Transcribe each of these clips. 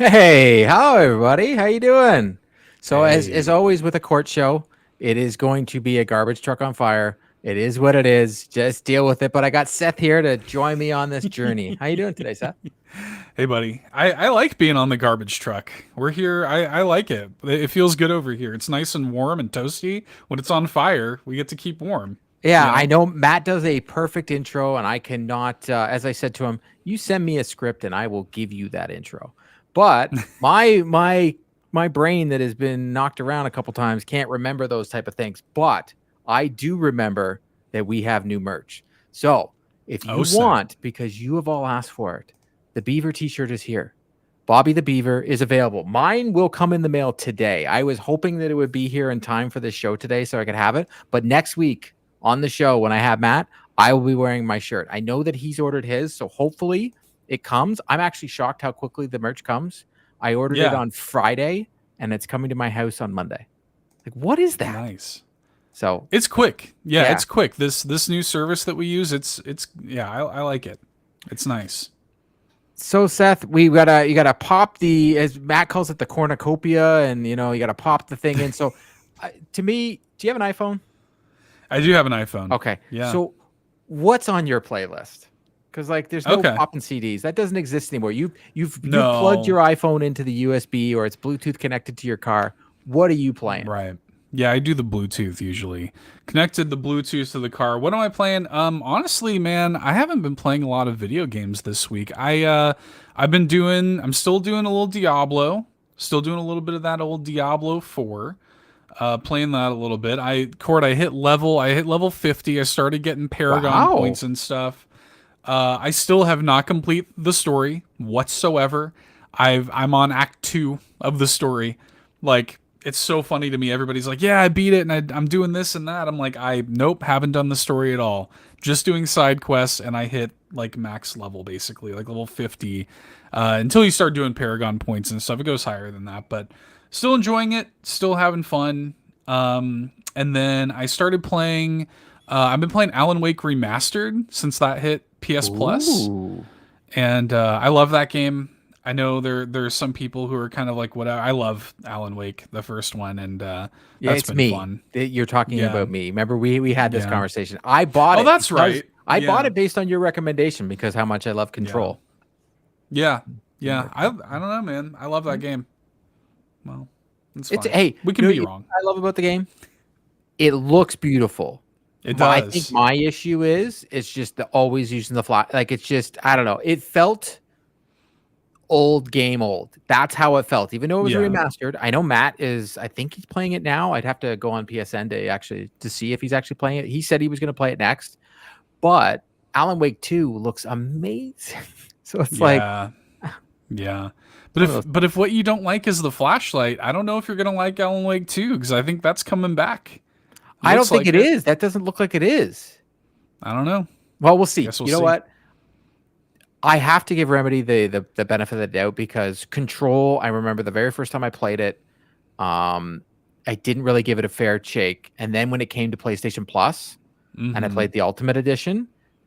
Hey, hello everybody. How you doing? So as Hey, always with a court show, it is going to be a garbage truck on fire. It is what it is. Just deal with it. But I got Seth here to join me on this journey. How you doing today, Seth? hey, buddy. I like being on the garbage truck. We're here. I like it. It feels good over here. It's nice and warm and toasty. When it's on fire, we get to keep warm. You Yeah, I know? know Matt does a perfect intro, and I cannot. As I said to him, you send me a script, and I will give you that intro. But my brain that has been knocked around a couple times can't remember those type of things. But I do remember that we have new merch. So if Oh, you snap. want, because you have all asked for it, the Beaver T-shirt is here. Bobby the Beaver is available. Mine will come in the mail today. I was hoping that it would be here in time for this show today so I could have it. But next week on the show, when I have Matt, I will be wearing my shirt. I know that he's ordered his, so hopefully it comes. I'm actually shocked how quickly the merch comes. I ordered it Yeah, on Friday and it's coming to my house on Monday. Like, what is that? nice. So, It's quick. Yeah, yeah. it's quick. This new service that we use, it's yeah, I like it. It's nice. So Seth, you gotta pop the, as Matt calls it, the cornucopia, and you gotta pop the thing in. So, to me, do you have an iPhone? I do have an iPhone. Okay. Yeah. So what's on your playlist? Because like there's no Okay. popping CDs. That doesn't exist anymore. You've plugged your No. iPhone into the USB or it's Bluetooth connected to your car. What are you playing? Right. Yeah, I do the Bluetooth usually. Connected the Bluetooth to the car. What am I playing? Honestly, man, I haven't been playing a lot of video games this week. I'm still doing a little Diablo. Still doing a little bit of that old Diablo 4. Playing that a little bit. I hit level 50. I started getting Paragon Wow. points and stuff. I still have not complete the story whatsoever. I'm on Act 2 of the story. Like, it's so funny to me. Everybody's like, "Yeah, I beat it, and I'm doing this and that." I'm like, nope, haven't done the story at all. Just doing side quests, and I hit like max level basically, like level 50. Until you start doing Paragon points and stuff, it goes higher than that. But still enjoying it, still having fun. And then I started playing. I've been playing Alan Wake Remastered since that hit PS Plus, Ooh. and I love that game. I know there's some people who are kind of like, whatever. I love Alan Wake, the first one, and Yeah, that's it's been me. fun. You're talking Yeah, about me. Remember we had this yeah. conversation. I bought Oh, it that's because right. I bought Yeah, it based on your recommendation because how much I love yeah, Control. yeah, Didn't yeah. work I out. don't know, man. I love that game. Well, it's It's fine. hey, We can be you know wrong. what I love about the game? It looks beautiful. It I think does. my issue is it's just the always using the fly. Like it's just I don't know. It felt old game old. That's how it felt. Even though it was Yeah. remastered. I know Matt is. I think he's playing it now. I'd have to go on PSN to see if he's actually playing it. He said he was going to play it next, but Alan Wake 2 looks amazing. So it's like Yeah. Yeah. it's one of those. But if what you don't like is the flashlight, I don't know if you're gonna like Alan Wake 2 because I think that's coming back. I don't Looks think like it it. is. That doesn't look like it is. I don't know. Well, we'll see. Guess we'll You know see. what? I have to give Remedy the benefit of the doubt because Control, I remember the very first time I played it, I didn't really give it a fair shake. And then when it came to PlayStation Plus and I Mm-hmm. played the Ultimate Edition,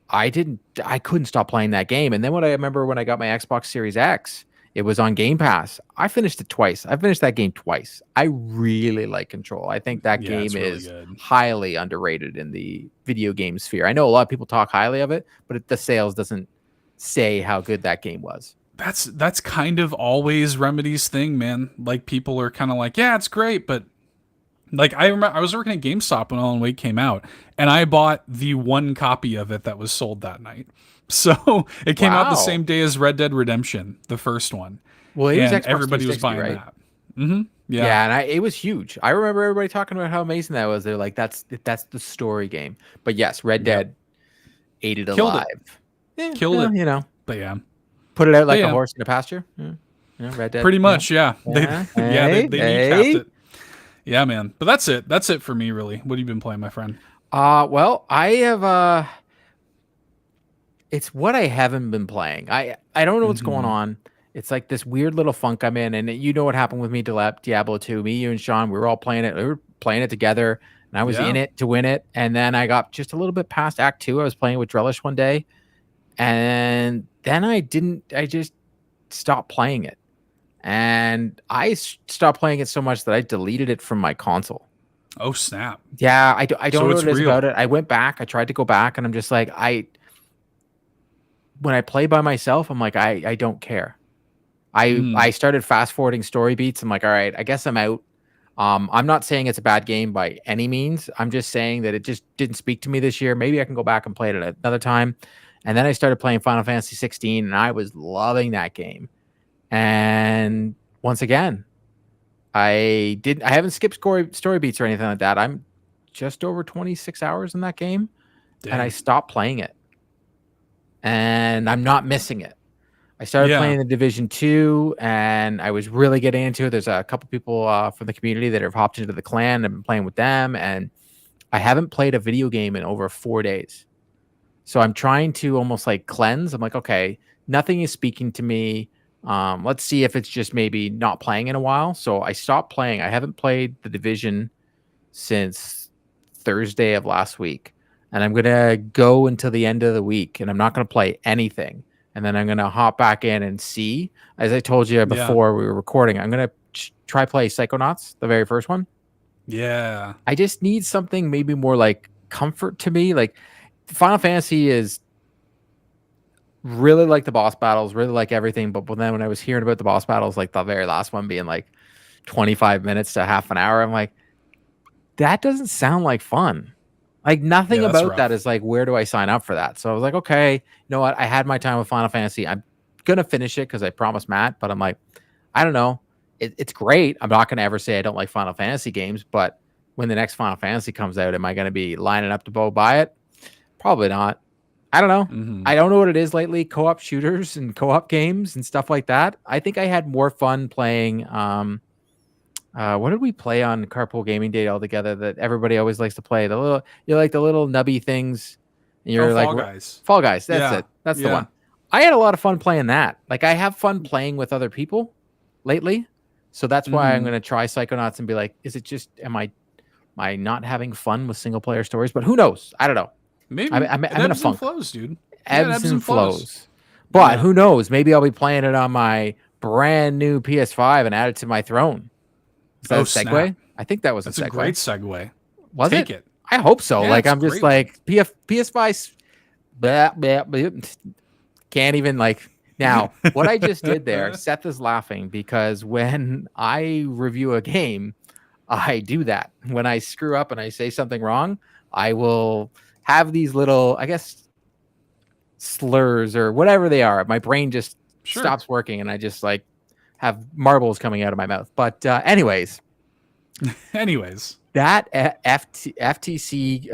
I couldn't stop playing that game. And then when I remember when I got my Xbox Series X, it was on Game Pass. I finished it twice. I finished that game twice. I really like Control. I think that Yeah, game it's really is good. highly underrated in the video game sphere. I know a lot of people talk highly of it, but the sales doesn't say how good that game was. That's kind of always Remedy's thing, man. Like people are kind of like, yeah, it's great, but like I remember I was working at GameStop when Alan Wake came out, and I bought the one copy of it that was sold that night. So it came out the Wow. same day as Red Dead Redemption, the first one, Well, it was and Xbox everybody was 360, buying right? that. Mm-hmm. Yeah, Yeah, and it was huge. I remember everybody talking about how amazing that was. They're like, that's the story game. But yes, Red yep, Dead ate it killed it, alive. Yeah, killed well, it. you know, But yeah, put it out but like a yeah, horse in a pasture. Yeah, yeah, Red Dead. pretty Yeah, much, yeah. They yeah. yeah Hey, they kneecapped hey. it. Yeah, man. But that's it. That's it for me, really. What have you been playing, my friend? Well, I have it's what I haven't been playing. I don't know what's going Mm-hmm. on. It's like this weird little funk I'm in, and you know what happened with me Diablo 2. Me, you, and Sean, we were all playing it. We were playing it together, and I was in Yeah. it to win it. And then I got just a little bit past Act 2. I was playing with Drellesh one day, and then I didn't. I just stopped playing it. and I stopped playing it so much that I deleted it from my console. Oh snap! Yeah, I don't So know it's what it is real. about it. I went back. I tried to go back, and I'm just like, when I play by myself, I'm like, I don't care. I started fast forwarding story beats. I'm like, all right, I guess I'm out. I'm not saying it's a bad game by any means. I'm just saying that it just didn't speak to me this year. Maybe I can go back and play it at another time. And then I started playing Final Fantasy 16, and I was loving that game. And once again, I haven't skipped story beats or anything like that. I'm just over 26 hours in that game. Dang. And I stopped playing it. And I'm not missing it. I started playing the Division 2, and I was really getting into it. There's a couple people from the community that have hopped into the clan and been playing with them, and I haven't played a video game in over 4 days. So I'm trying to almost like cleanse. I'm like, okay, nothing is speaking to me. Let's see if it's just maybe not playing in a while. So I stopped playing. I haven't played the Division since Thursday of last week, and I'm going to go until the end of the week, and I'm not going to play anything. And then I'm going to hop back in and see. As I told you before we were recording, I'm going to try play Psychonauts, the very first one. Yeah. I just need something maybe more like comfort to me. Like Final Fantasy is really like the boss battles, really like everything. But then when I was hearing about the boss battles, like the very last one being like 25 minutes to half an hour, I'm like, that doesn't sound like fun. Like nothing about that is like, where do I sign up for that? So I was like, okay, you know what? I had my time with Final Fantasy. I'm going to finish it because I promised Matt, but I'm like, I don't know. It's great. I'm not going to ever say I don't like Final Fantasy games, but when the next Final Fantasy comes out, am I going to be lining up to go buy it? Probably not. I don't know. I don't know what it is lately. Co-op shooters and co-op games and stuff like that. I think I had more fun playing, what did we play on Carpool Gaming Day all together that everybody always likes to play? The little nubby things. And you're like Fall Guys. Fall Guys. That's it. That's the one. I had a lot of fun playing that. Like I have fun playing with other people lately. So that's why I'm going to try Psychonauts and be like, is it just, am I not having fun with single player stories? But who knows? I don't know. Maybe I'm in a funk. Flows, dude. Ebbs and flows. But who knows? Maybe I'll be playing it on my brand new PS5 and add it to my throne. Is that a segue? Snap. I think that was That's a segue. A great segue. Was Take it? I hope so. Yeah, like I'm just like PS5 can't even like now what I just did there. Seth is laughing because when I review a game, I do that. When I screw up and I say something wrong, I will have these little, I guess, slurs or whatever they are. My brain just stops working and I just like have marbles coming out of my mouth. But anyways, that FTC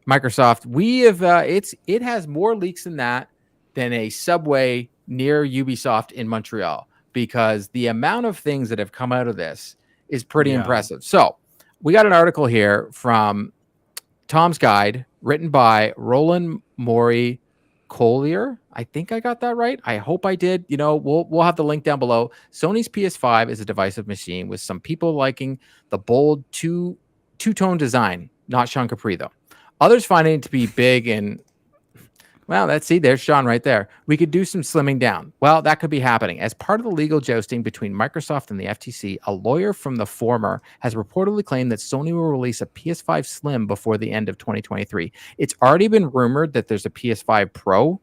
Microsoft, we have it has more leaks than that than a subway near Ubisoft in Montreal, because the amount of things that have come out of this is pretty impressive. So we got an article here from Tom's Guide written by Roland Maury Collier. I think I got that right. I hope I did. You know, we'll have the link down below. Sony's PS5 is a divisive machine, with some people liking the bold two-tone design. Not Sean Capri, though. Others finding it to be big and, well, there's Sean right there. We could do some slimming down. Well, that could be happening. As part of the legal jousting between Microsoft and the FTC, a lawyer from the former has reportedly claimed that Sony will release a PS5 Slim before the end of 2023. It's already been rumored that there's a PS5 Pro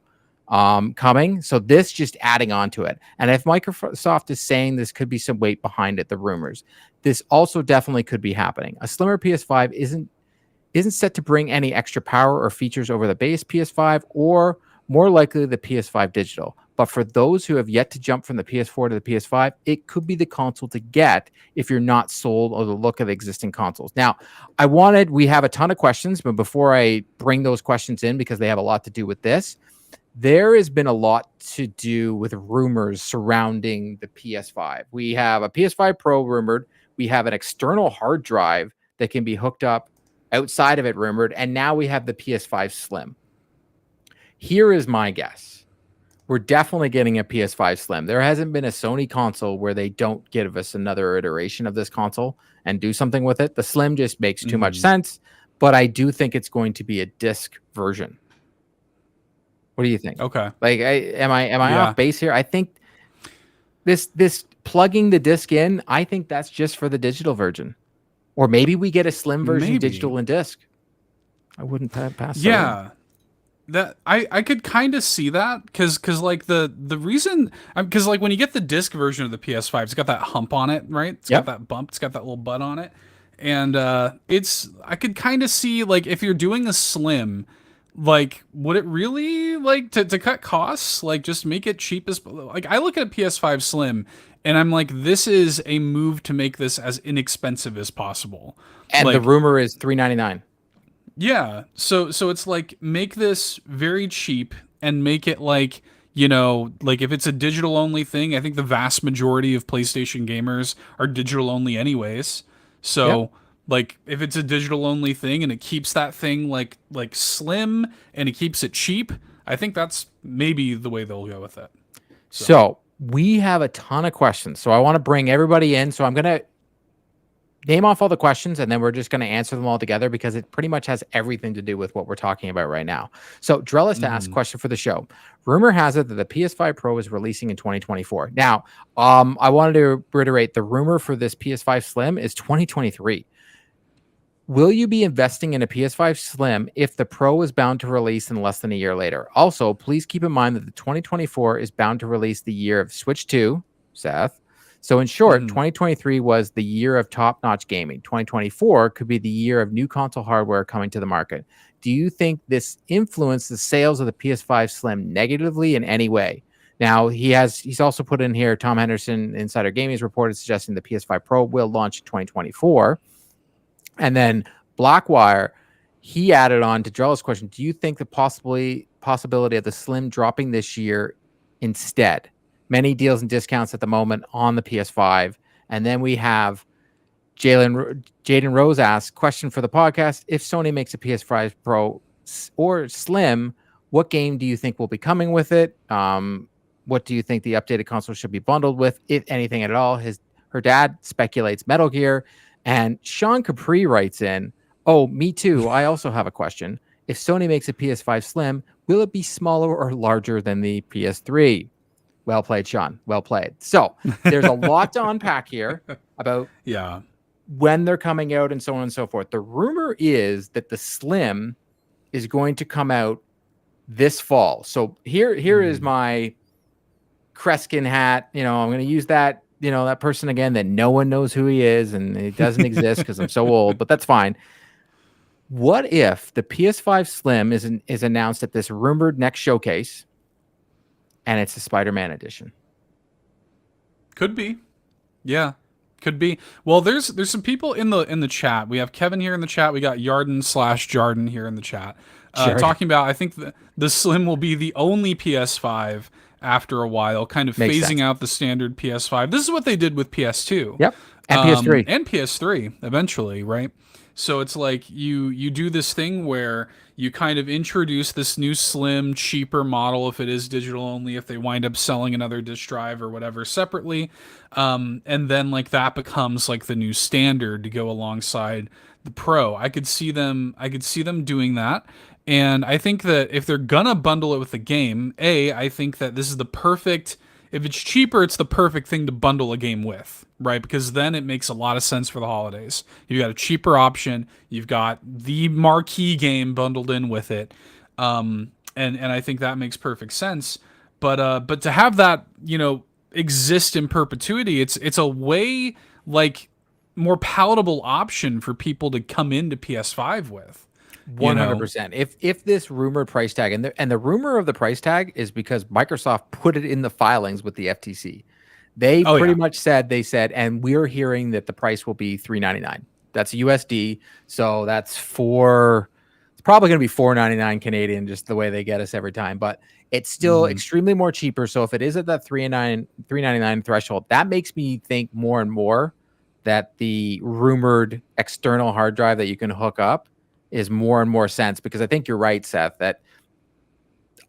coming, so this just adding on to it. And if Microsoft is saying this could be some weight behind it, the rumors, this also definitely could be happening. A slimmer PS5 isn't set to bring any extra power or features over the base PS5, or more likely the PS5 digital. But for those who have yet to jump from the PS4 to the PS5, it could be the console to get if you're not sold on the look of the existing consoles. Now, we have a ton of questions, but before I bring those questions in, because they have a lot to do with this, there has been a lot to do with rumors surrounding the PS5. We have a PS5 Pro rumored. We have an external hard drive that can be hooked up outside of it rumored, and now we have the PS5 Slim. Here is my guess. We're definitely getting a PS5 Slim. There hasn't been a Sony console where they don't give us another iteration of this console and do something with it. The Slim just makes too much sense, but I do think it's going to be a disc version. What do you think? Okay. Like, am I off base here? I think this plugging the disc in, I think that's just for the digital version. Or maybe we get a slim version digital and disc. I wouldn't pass. Yeah. That I could kind of see that because like the reason because like when you get the disc version of the PS5, it's got that hump on it, right? It's got that bump, it's got that little butt on it, and it's I could kind of see like if you're doing a slim, like would it really like to cut costs, like just make it cheap as like I look at a PS5 Slim and I'm like this is a move to make this as inexpensive as possible, and like, the rumor is $399. yeah, so it's like make this very cheap and make it like, you know, like if it's a digital only thing, I think the vast majority of PlayStation gamers are digital only anyways. So like if it's a digital only thing and it keeps that thing like slim and it keeps it cheap, I think that's maybe the way they'll go with it. So we have a ton of questions. So I want to bring everybody in. So I'm going to name off all the questions, and then we're just going to answer them all together because it pretty much has everything to do with what we're talking about right now. So Drellesh asked, question for the show. Rumor has it that the PS5 Pro is releasing in 2024. Now, I wanted to reiterate the rumor for this PS5 Slim is 2023. Will you be investing in a PS5 Slim if the Pro is bound to release in less than a year later? Also, please keep in mind that the 2024 is bound to release the year of Switch 2, Seth. So in short, 2023 was the year of top-notch gaming. 2024 could be the year of new console hardware coming to the market. Do you think this influenced the sales of the PS5 Slim negatively in any way? Now, he's also put in here, Tom Henderson, Insider Gaming, has reported suggesting the PS5 Pro will launch in 2024. And then Blackwire, he added on to Drell's question, do you think the possibility of the Slim dropping this year instead? Many deals and discounts at the moment on the PS5. And then we have Jaden Rose asks, question for the podcast. If Sony makes a PS5 Pro or Slim, what game do you think will be coming with it? What do you think the updated console should be bundled with, if anything at all? Her dad speculates Metal Gear. And Sean Capri writes in, oh, me too. I also have a question. If Sony makes a PS5 Slim, will it be smaller or larger than the PS3? Well played, Sean. Well played. So there's a lot to unpack here about when they're coming out and so on and so forth. The rumor is that the Slim is going to come out this fall. So here is my Kreskin hat. You know, I'm going to use that, you know, that person again that no one knows who he is and he doesn't exist because I'm so old, but that's fine. What if the PS5 Slim is announced at this rumored next showcase? And it's a Spider-Man edition. Could be. Yeah. Could be. Well, there's some people in the chat. We have Kevin here in the chat. We got Yarden/Jarden here in the chat. Talking about I think the Slim will be the only PS5 after a while, kind of phasing out the standard PS5. This is what they did with PS2. Yep. And PS3. And PS3 eventually, right? So it's like you do this thing where you kind of introduce this new slim, cheaper model if it is digital only, if they wind up selling another disk drive or whatever separately. And then like that becomes like the new standard to go alongside the Pro. I could see them doing that. And I think that if they're gonna bundle it with the game, I think that this is the perfect, if it's cheaper, it's the perfect thing to bundle a game with, right? Because then it makes a lot of sense for the holidays. You've got a cheaper option. You've got the marquee game bundled in with it. And I think that makes perfect sense. But to have that, you know, exist in perpetuity, it's a way like more palatable option for people to come into PS5 with. 100%. If this rumored price tag, and the rumor of the price tag is because Microsoft put it in the filings with the FTC. They pretty much said, and we're hearing that the price will be $399. That's USD. So that's it's probably going to be $499 Canadian, just the way they get us every time. But it's still extremely more cheaper. So if it is at that $399 threshold, that makes me think more and more that the rumored external hard drive that you can hook up is more and more sense, because I think you're right, Seth, that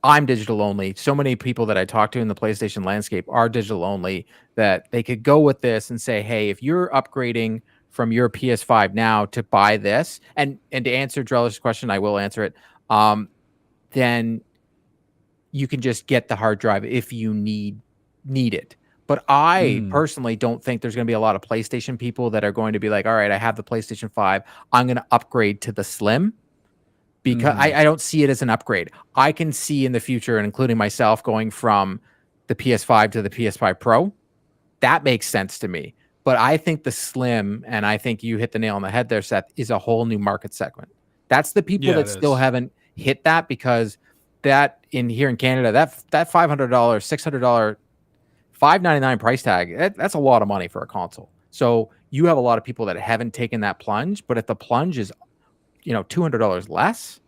I'm digital only. So many people that I talk to in the PlayStation landscape are digital only, that they could go with this and say, hey, if you're upgrading from your PS5 now to buy this, and to answer Drellish's question, I will answer it, then you can just get the hard drive if you need it. But I personally don't think there's going to be a lot of PlayStation people that are going to be like, all right, I have the PlayStation 5. I'm going to upgrade to the Slim, because I don't see it as an upgrade. I can see in the future, and including myself, going from the PS5 to the PS5 Pro. That makes sense to me. But I think the Slim, and I think you hit the nail on the head there, Seth, is a whole new market segment. That's the people that still haven't hit that, because that here in Canada, that $500, $600, $599 price tag, that's a lot of money for a console. So you have a lot of people that haven't taken that plunge, but if the plunge is, $200 less,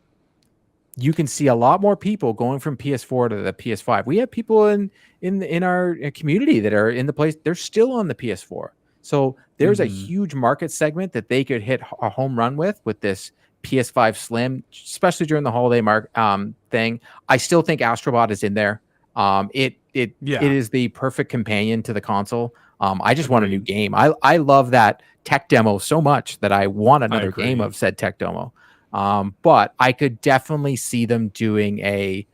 you can see a lot more people going from PS4 to the PS5. We have people in our community that are in the place, they're still on the PS4. So there's a huge market segment that they could hit a home run with this PS5 Slim, especially during the holiday thing. I still think Astrobot is in there. It is the perfect companion to the console. I just want a new game. I love that tech demo so much that I want another game of said tech demo. But I could definitely see them doing a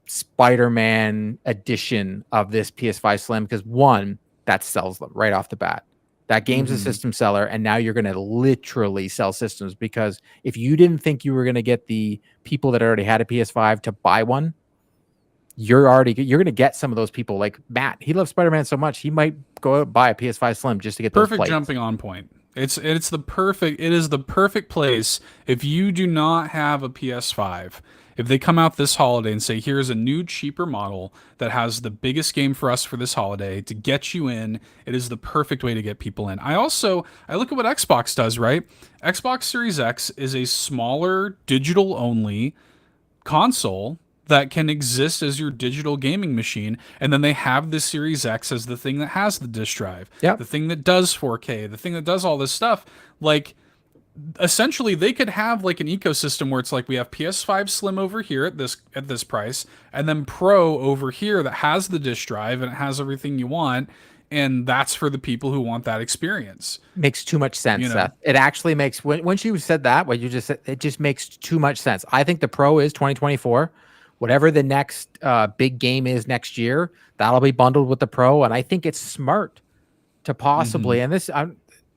Spider-Man edition of this PS5 Slim, because one, that sells them right off the bat. That game's a system seller, and now you're going to literally sell systems, because if you didn't think you were going to get the people that already had a PS5 to buy one, you're going to get some of those people. Like Matt, he loves Spider-Man so much, he might go out and buy a PS5 Slim just to get those perfect jumping on point. It is the perfect place. If you do not have a PS5, if they come out this holiday and say, here's a new cheaper model that has the biggest game for us for this holiday to get you in, it is the perfect way to get people in. I look at what Xbox does, right? Xbox Series X is a smaller digital only console that can exist as your digital gaming machine, and then they have the Series X as the thing that has the disk drive, the thing that does 4K, the thing that does all this stuff. Like, essentially, they could have like an ecosystem where it's like, we have PS5 Slim over here at this price, and then Pro over here that has the disk drive and it has everything you want, and that's for the people who want that experience. Makes too much sense, Seth. It actually makes, once you said that, what you just said, it just makes too much sense. I think the Pro is 2024. Whatever the next big game is next year, that'll be bundled with the Pro. And I think it's smart to possibly, and this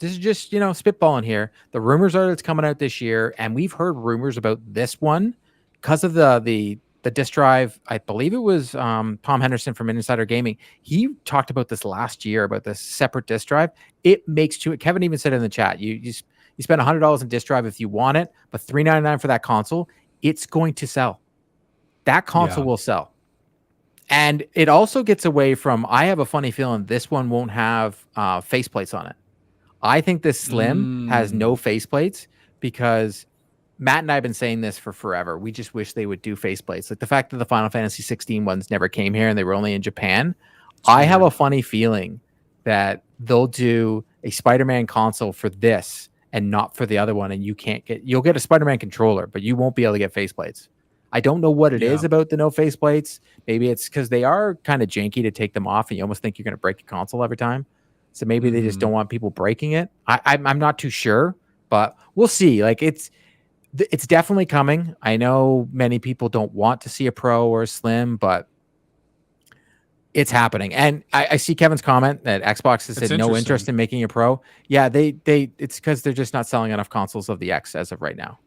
is just, spitballing here. The rumors are it's coming out this year, and we've heard rumors about this one because of the disk drive. I believe it was Tom Henderson from Insider Gaming. He talked about this last year, about this separate disk drive. It makes Kevin even said in the chat, you spend $100 on disk drive if you want it, but $399 for that console, it's going to sell. That console will sell. And it also gets away from, I have a funny feeling this one won't have faceplates on it. I think this Slim has no faceplates, because Matt and I have been saying this for forever. We just wish they would do faceplates. Like the fact that the Final Fantasy 16 ones never came here and they were only in Japan. I have a funny feeling that they'll do a Spider-Man console for this and not for the other one. And you'll get a Spider-Man controller, but you won't be able to get faceplates. I don't know what it is about the no faceplates. Maybe it's because they are kind of janky to take them off, and you almost think you're going to break your console every time. So maybe they just don't want people breaking it. I'm not too sure, but we'll see. Like it's definitely coming. I know many people don't want to see a Pro or a Slim, but it's happening. And I see Kevin's comment that Xbox has said no interest in making a Pro. Yeah, it's because they're just not selling enough consoles of the X as of right now.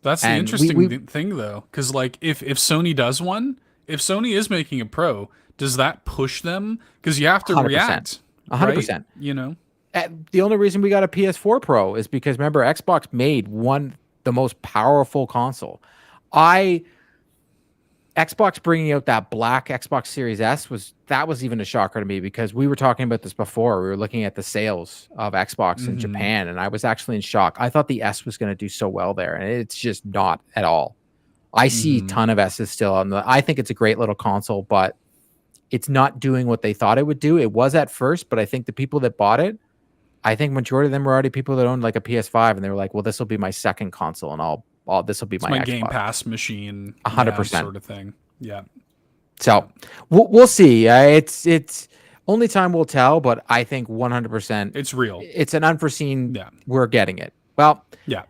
That's the interesting thing, though, because like if Sony does one, if Sony is making a Pro, does that push them? Because you have to 100%, react. 100%. Right? The only reason we got a PS4 Pro is because, remember, Xbox made the most powerful console. Xbox bringing out that black Xbox Series S was even a shocker to me, because we were talking about this before. We were looking at the sales of Xbox in Japan, and I was actually in shock. I thought the S was going to do so well there, and it's just not at all. I see a ton of S's still on I think it's a great little console, but it's not doing what they thought it would do. It was at first, but I think the people that bought it, I think majority of them were already people that owned like a PS5, and they were like, well, this will be my second console, and this will be my Game Pass machine, 100% sort of thing. Yeah. So we'll see. It's only time will tell, but I think 100% it's real. It's an unforeseen. We're getting it. Well, yeah.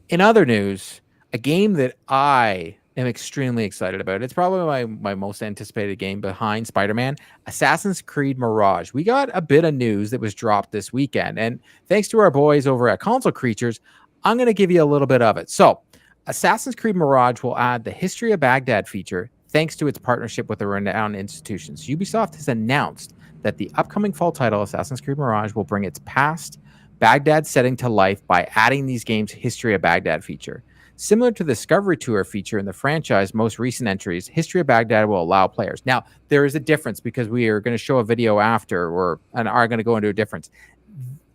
In other news, a game that I am extremely excited about it. It's probably my most anticipated game behind Spider-Man, Assassin's Creed Mirage. We got a bit of news that was dropped this weekend, and thanks to our boys over at Console Creatures, I'm going to give you a little bit of it. So, Assassin's Creed Mirage will add the History of Baghdad feature thanks to its partnership with the renowned institutions. Ubisoft has announced that the upcoming fall title, Assassin's Creed Mirage, will bring its past Baghdad setting to life by adding these games' History of Baghdad feature. Similar to the Discovery Tour feature in the franchise most recent entries, History of Baghdad will allow players. Now, there is a difference because we are going to show a video after and are going to go into a difference.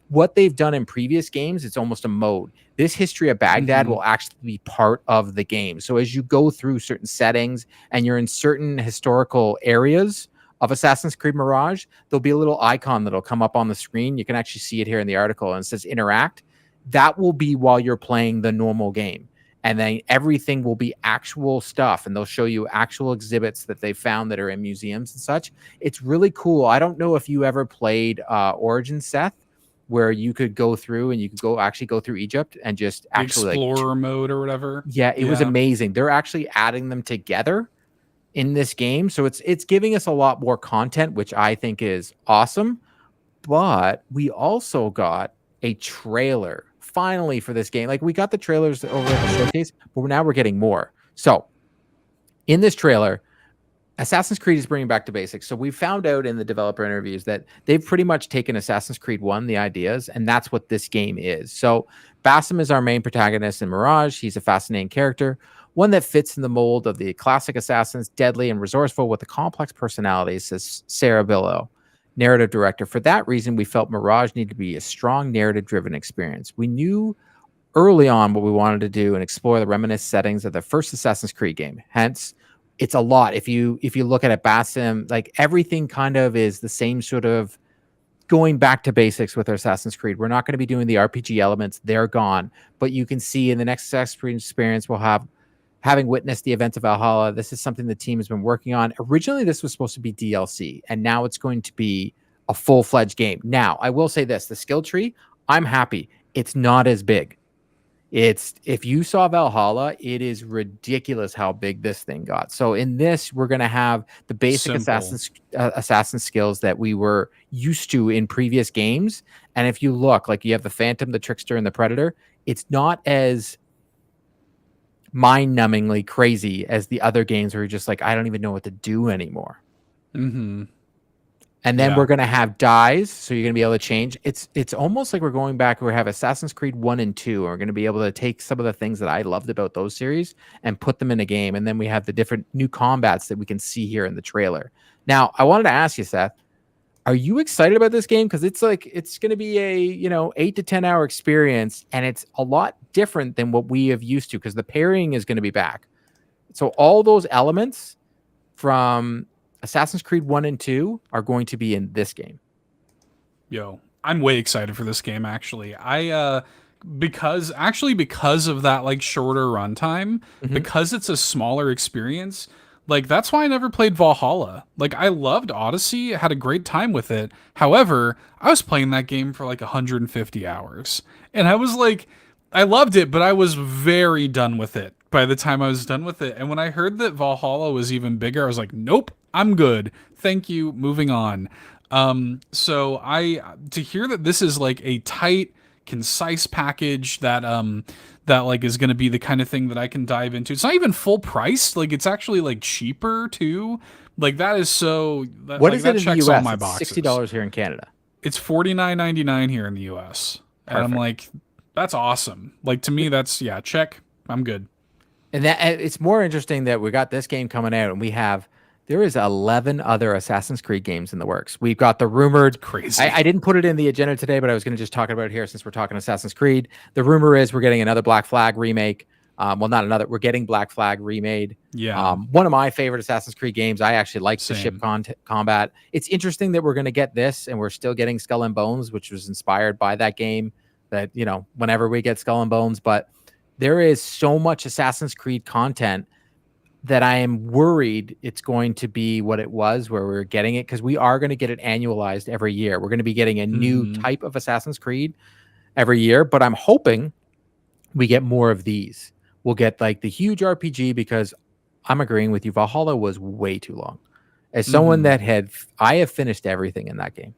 What they've done in previous games, it's almost a mode. This History of Baghdad will actually be part of the game. So as you go through certain settings and you're in certain historical areas of Assassin's Creed Mirage, there'll be a little icon that'll come up on the screen. You can actually see it here in the article, and it says interact. That will be while you're playing the normal game. And then everything will be actual stuff, and they'll show you actual exhibits that they found that are in museums and such. It's really cool. I don't know if you ever played Origin, Seth, where you could go through and you could go through Egypt and just actually Explorer mode or whatever. Yeah, it was amazing. They're actually adding them together in this game, so it's giving us a lot more content, which I think is awesome. But we also got a trailer finally for this game. Like, we got the trailers over at the showcase, but now we're getting more. So in this trailer, Assassin's Creed is bringing back to basics. So we found out in the developer interviews that they've pretty much taken Assassin's Creed 1, the ideas, and that's what this game is. So Basim is our main protagonist in Mirage. He's a fascinating character, one that fits in the mold of the classic assassins, deadly and resourceful with a complex personality, says Sarah Billow, narrative director. For that reason, we felt Mirage needed to be a strong narrative-driven experience. We knew early on what we wanted to do and explore the reminiscent settings of the first Assassin's Creed game. Hence, it's a lot. If you look at it, Basim, like everything kind of is the same sort of going back to basics with our Assassin's Creed. We're not going to be doing the RPG elements. They're gone. But you can see in the next Assassin's Creed experience, we'll have, having witnessed the events of Valhalla, this is something the team has been working on. Originally, this was supposed to be DLC, and now it's going to be a full-fledged game. Now, I will say this, the skill tree, I'm happy. It's not as big. If you saw Valhalla, it is ridiculous how big this thing got. So in this, we're going to have the basic assassin skills that we were used to in previous games. And if you look, like you have the Phantom, the Trickster, and the Predator, it's not as mind-numbingly crazy as the other games where you're just like, I don't even know what to do anymore. And then we're going to have dies, so you're going to be able to change. It's almost like we're going back. We have Assassin's Creed 1 and 2, and we're going to be able to take some of the things that I loved about those series and put them in a game. And then we have the different new combats that we can see here in the trailer. Now, I wanted to ask you, Seth, are you excited about this game? Because it's going to be a 8 to 10 hour experience, and it's a lot different than what we have used to because the parrying is going to be back. So all those elements from Assassin's Creed 1 and 2 are going to be in this game. Yo, I'm way excited for this game, actually. Because of that, like, shorter runtime, because it's a smaller experience, like, that's why I never played Valhalla. Like, I loved Odyssey, had a great time with it. However, I was playing that game for like 150 hours. And I was like, I loved it, but I was very done with it by the time I was done with it. And when I heard that Valhalla was even bigger, I was like, nope, I'm good. Thank you. Moving on. So to hear that this is like a tight, concise package that like is going to be the kind of thing that I can dive into. It's not even full price. Like, it's actually like cheaper too. Like, that is so. What is it in the US? All my boxes. $60 here in Canada. It's $49.99 here in the US. Perfect. And I'm like, that's awesome. Like, to me, that's check. I'm good. And it's more interesting that we got this game coming out, and there is 11 other Assassin's Creed games in the works. We've got the rumored crazy. I didn't put it in the agenda today, but I was going to just talk about it here since we're talking Assassin's Creed. The rumor is we're getting another Black Flag remake. Well, not another. We're getting Black Flag remade. Yeah. One of my favorite Assassin's Creed games. I actually like the ship combat. It's interesting that we're going to get this, and we're still getting Skull and Bones, which was inspired by that game. That whenever we get Skull and Bones, but there is so much Assassin's Creed content that I am worried it's going to be what it was where we're getting it, because we are going to get it annualized every year. We're going to be getting a new type of Assassin's Creed every year, but I'm hoping we get more of these. We'll get like the huge RPG, because I'm agreeing with you. Valhalla was way too long. As someone that I have finished everything in that game.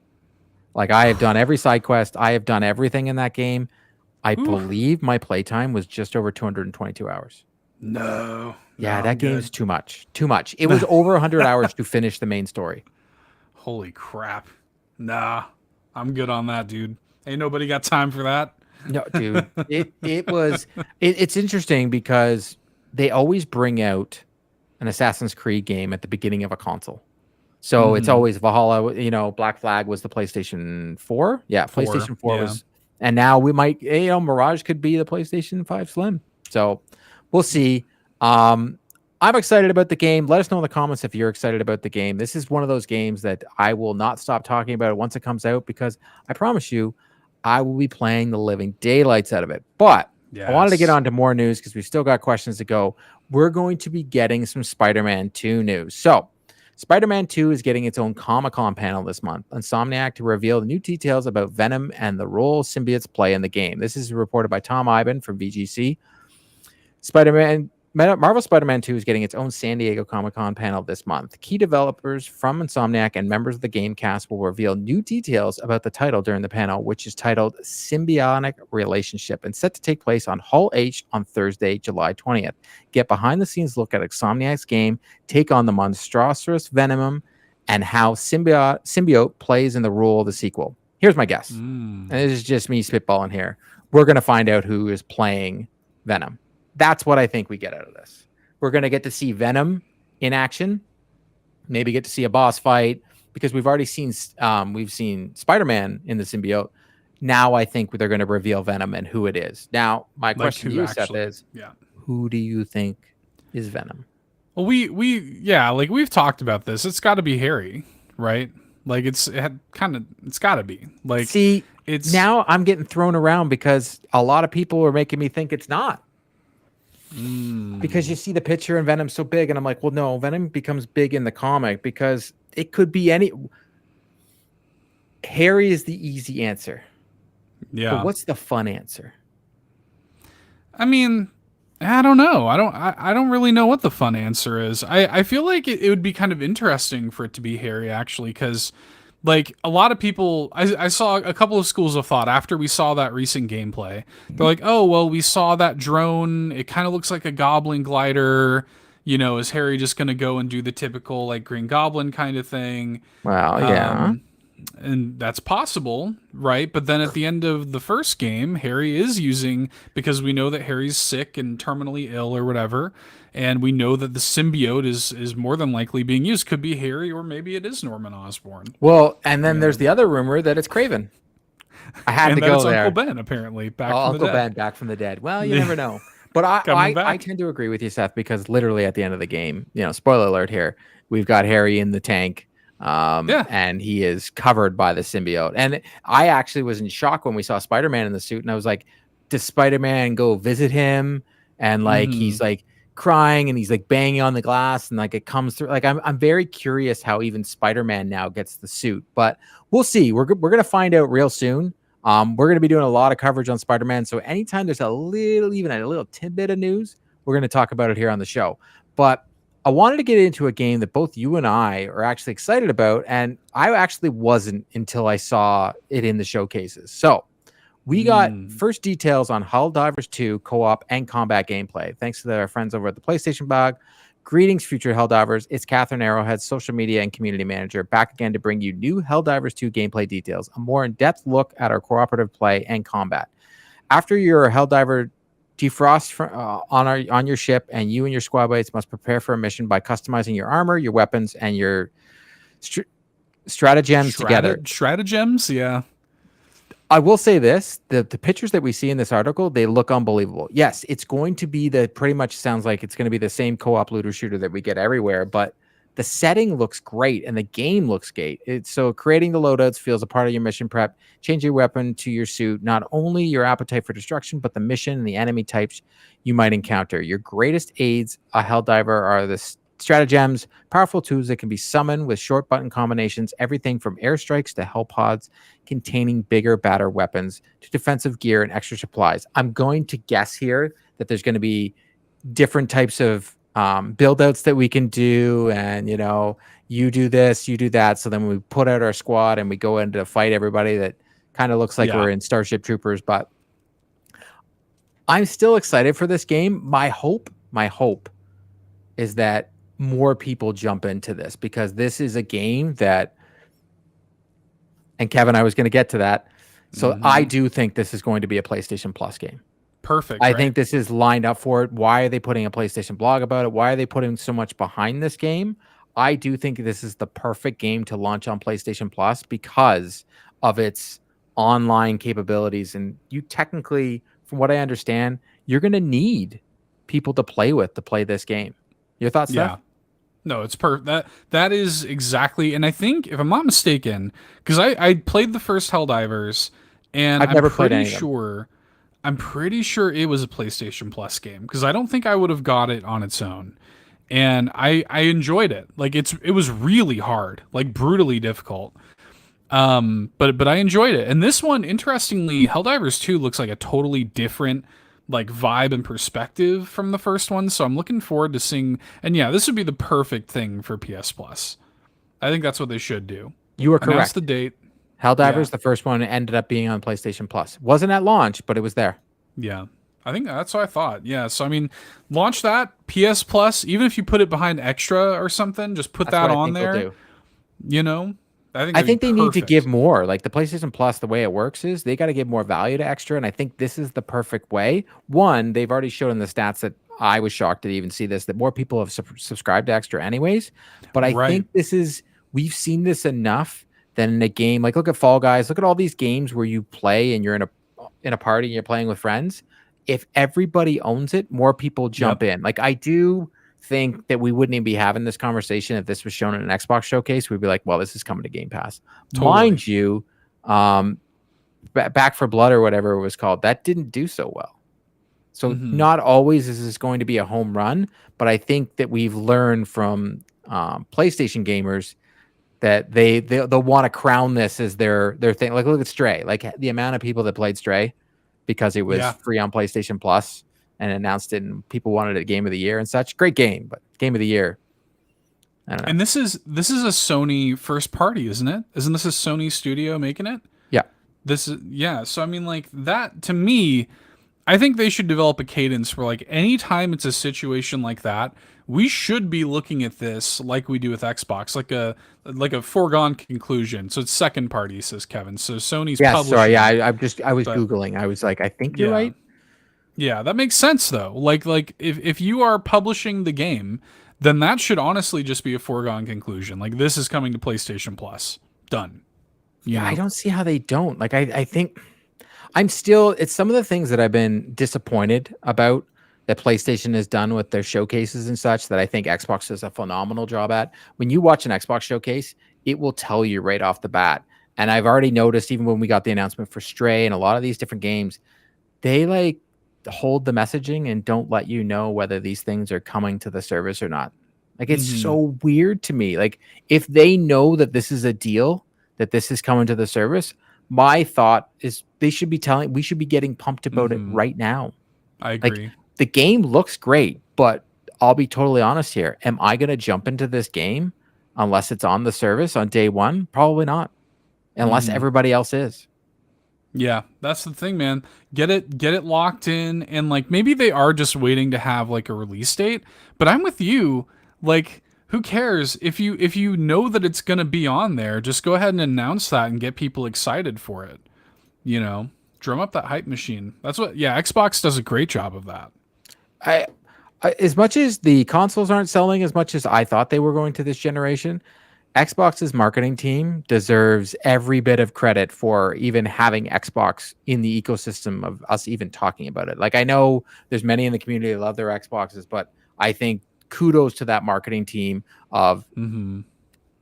Like I have done every side quest. I have done everything in that game. I believe my playtime was just over 222 hours. No. Yeah, no, that game's too much. Too much. It was over 100 hours to finish the main story. Holy crap. Nah. I'm good on that, dude. Ain't nobody got time for that. No, dude. It's interesting because they always bring out an Assassin's Creed game at the beginning of a console. So it's always Valhalla, Black Flag was the PlayStation 4. Yeah, PlayStation 4 was, and now we might, Mirage could be the PlayStation 5 Slim. So we'll see. I'm excited about the game. Let us know in the comments if you're excited about the game. This is one of those games that I will not stop talking about it once it comes out, because I promise you, I will be playing the living daylights out of it. But I wanted to get on to more news because we still got questions to go. We're going to be getting some Spider-Man 2 news. So Spider-Man 2 is getting its own Comic-Con panel this month. Insomniac to reveal the new details about Venom and the role symbiotes play in the game. This is reported by Tom Iben from VGC. Marvel Spider-Man 2 is getting its own San Diego Comic-Con panel this month. Key developers from Insomniac and members of the game cast will reveal new details about the title during the panel, which is titled Symbiotic Relationship and set to take place on Hall H on Thursday, July 20th. Get behind-the-scenes look at Insomniac's game, take on the monstrous Venom, and how symbiote plays in the role of the sequel. Here's my guess. And this is just me spitballing here. We're going to find out who is playing Venom. That's what I think we get out of this. We're going to get to see Venom in action, maybe get to see a boss fight, because we've already seen Spider-Man in the symbiote. Now I think they're going to reveal Venom and who it is. Now, my question to you, Seth, is who do you think is Venom? Well, we've talked about this. It's got to be Harry, right? Like it's got to be. Like, see, now I'm getting thrown around because a lot of people are making me think it's not. Because you see the picture and Venom's so big, and I'm like, well, no, Venom becomes big in the comic because it could be any. Harry is the easy answer. Yeah. But what's the fun answer? I mean, I don't know. I don't really know what the fun answer is. I feel like it would be kind of interesting for it to be Harry, actually, because like a lot of people, I saw a couple of schools of thought after we saw that recent gameplay. They're like, oh, well, we saw that drone. It kind of looks like a goblin glider. Is Harry just going to go and do the typical like Green Goblin kind of thing? Well, yeah. And that's possible, right? But then at the end of the first game, Harry is using, because we know that Harry's sick and terminally ill or whatever, and we know that the symbiote is more than likely being used. Could be Harry, or maybe it is Norman Osborn. Well, and then there's the other rumor that it's Kraven. I had to go it's there. Uncle Ben, apparently, back from Uncle the dead. Ben back from the dead. Well, you never know. But I tend to agree with you, Seth, because literally at the end of the game, spoiler alert here, we've got Harry in the tank. And he is covered by the symbiote. And I actually was in shock when we saw Spider-Man in the suit, and I was like, does Spider-Man go visit him? And like he's like crying and he's like banging on the glass, and like it comes through. Like I'm very curious how even Spider-Man now gets the suit, but we'll see. We're gonna find out real soon. We're gonna be doing a lot of coverage on Spider-Man, so anytime there's even a little tidbit of news, we're gonna talk about it here on the show. But I wanted to get into a game that both you and I are actually excited about, and I actually wasn't until I saw it in the showcases. So we got first details on Helldivers 2 co-op and combat gameplay, thanks to our friends over at the PlayStation blog. Greetings, future Helldivers. It's Catherine Arrowhead, social media and community manager, back again to bring you new Helldivers 2 gameplay details, a more in-depth look at our cooperative play and combat. After your Helldiver defrost on your ship, and you and your squad mates must prepare for a mission by customizing your armor, your weapons, and your stratagems together. Stratagems, yeah. I will say this, the pictures that we see in this article, they look unbelievable. Yes, it's going to be pretty much sounds like it's going to be the same co-op looter shooter that we get everywhere, but the setting looks great and the game looks great. So creating the loadouts feels a part of your mission prep. Change your weapon to your suit, not only your appetite for destruction, but the mission and the enemy types you might encounter. Your greatest aids, a Helldiver, are the stratagems, powerful tools that can be summoned with short button combinations, everything from airstrikes to hell pods containing bigger, badder weapons to defensive gear and extra supplies. I'm going to guess here that there's going to be different types of build outs that we can do, and you do this, you do that. So then we put out our squad and we go in to fight everybody that kind of looks like we're in Starship Troopers. But I'm still excited for this game. My hope is that more people jump into this, because this is a game that, and Kevin, I was going to get to that. So I do think this is going to be a PlayStation Plus game. Perfect. I think this is lined up for it. Why are they putting a PlayStation blog about it? Why are they putting so much behind this game? I do think this is the perfect game to launch on PlayStation Plus because of its online capabilities. And you technically, from what I understand, you're going to need people to play with to play this game. Your thoughts, Seth? Yeah. No, it's that is exactly, and I think, if I'm not mistaken, because I played the first Helldivers, and I've never played any of them. I'm pretty sure it was a PlayStation Plus game, because I don't think I would have got it on its own. And I enjoyed it. Like, it was really hard, like brutally difficult. But I enjoyed it. And this one, interestingly, Helldivers 2 looks like a totally different like vibe and perspective from the first one. So I'm looking forward to seeing, and yeah, this would be the perfect thing for PS Plus. I think that's what they should do. You are correct. Announce the date. Helldivers, the first one, ended up being on PlayStation Plus. Wasn't at launch, but it was there. Yeah. I think that's what I thought. Yeah. So, I mean, launch that PS Plus, even if you put it behind extra or something, just put that on there. You know, I think they need to give more. Like the PlayStation Plus, the way it works is they got to give more value to extra. And I think this is the perfect way. One, they've already shown in the stats that I was shocked to even see this, that more people have subscribed to extra anyways. But I think we've seen this enough that in a game, like look at Fall Guys, look at all these games where you play and you're in a party and you're playing with friends. If everybody owns it, more people jump in. Like I do think that we wouldn't even be having this conversation if this was shown in an Xbox showcase. We'd be like, well, this is coming to Game Pass. Totally. Mind you, Back for Blood or whatever it was called, that didn't do so well. So not always is this going to be a home run, but I think that we've learned from PlayStation gamers that they'll want to crown this as their thing. Like look at Stray, like the amount of people that played Stray because it was free on PlayStation Plus and announced it, and people wanted it Game of the Year and such. Great game, but Game of the Year, I don't know. And this is a Sony first party, isn't it? Isn't this a Sony studio making it? Yeah. So I mean, like that to me, I think they should develop a cadence where like anytime it's a situation like that, we should be looking at this like we do with Xbox, like a foregone conclusion. So it's second party, says Kevin. So Sony's publishing. Sorry, I was Googling. I was like, I think you're right. Yeah, that makes sense though. Like if you are publishing the game, then that should honestly just be a foregone conclusion. Like this is coming to PlayStation Plus. Done. Yeah, I don't see how they don't. Like I think it's some of the things that I've been disappointed about that PlayStation has done with their showcases and such that I think Xbox does a phenomenal job at. When you watch an Xbox showcase, it will tell you right off the bat. And I've already noticed, even when we got the announcement for Stray and a lot of these different games, they like hold the messaging and don't let you know whether these things are coming to the service or not. Like it's so weird to me. Like if they know that this is a deal, that this is coming to the service, my thought is we should be getting pumped about it right now. I agree. Like, the game looks great, but I'll be totally honest here. Am I going to jump into this game unless it's on the service on day one? Probably not, unless everybody else is. Yeah, that's the thing, man. Get it locked in, and like maybe they are just waiting to have like a release date. But I'm with you. Like, who cares if you know that it's gonna be on there? Just go ahead and announce that and get people excited for it. You know, drum up that hype machine. That's what. Yeah, Xbox does a great job of that. I as much as the consoles aren't selling as much as I thought they were going to this generation, Xbox's marketing team deserves every bit of credit for even having Xbox in the ecosystem of us even talking about it. Like I know there's many in the community that love their Xboxes, but I think kudos to that marketing team of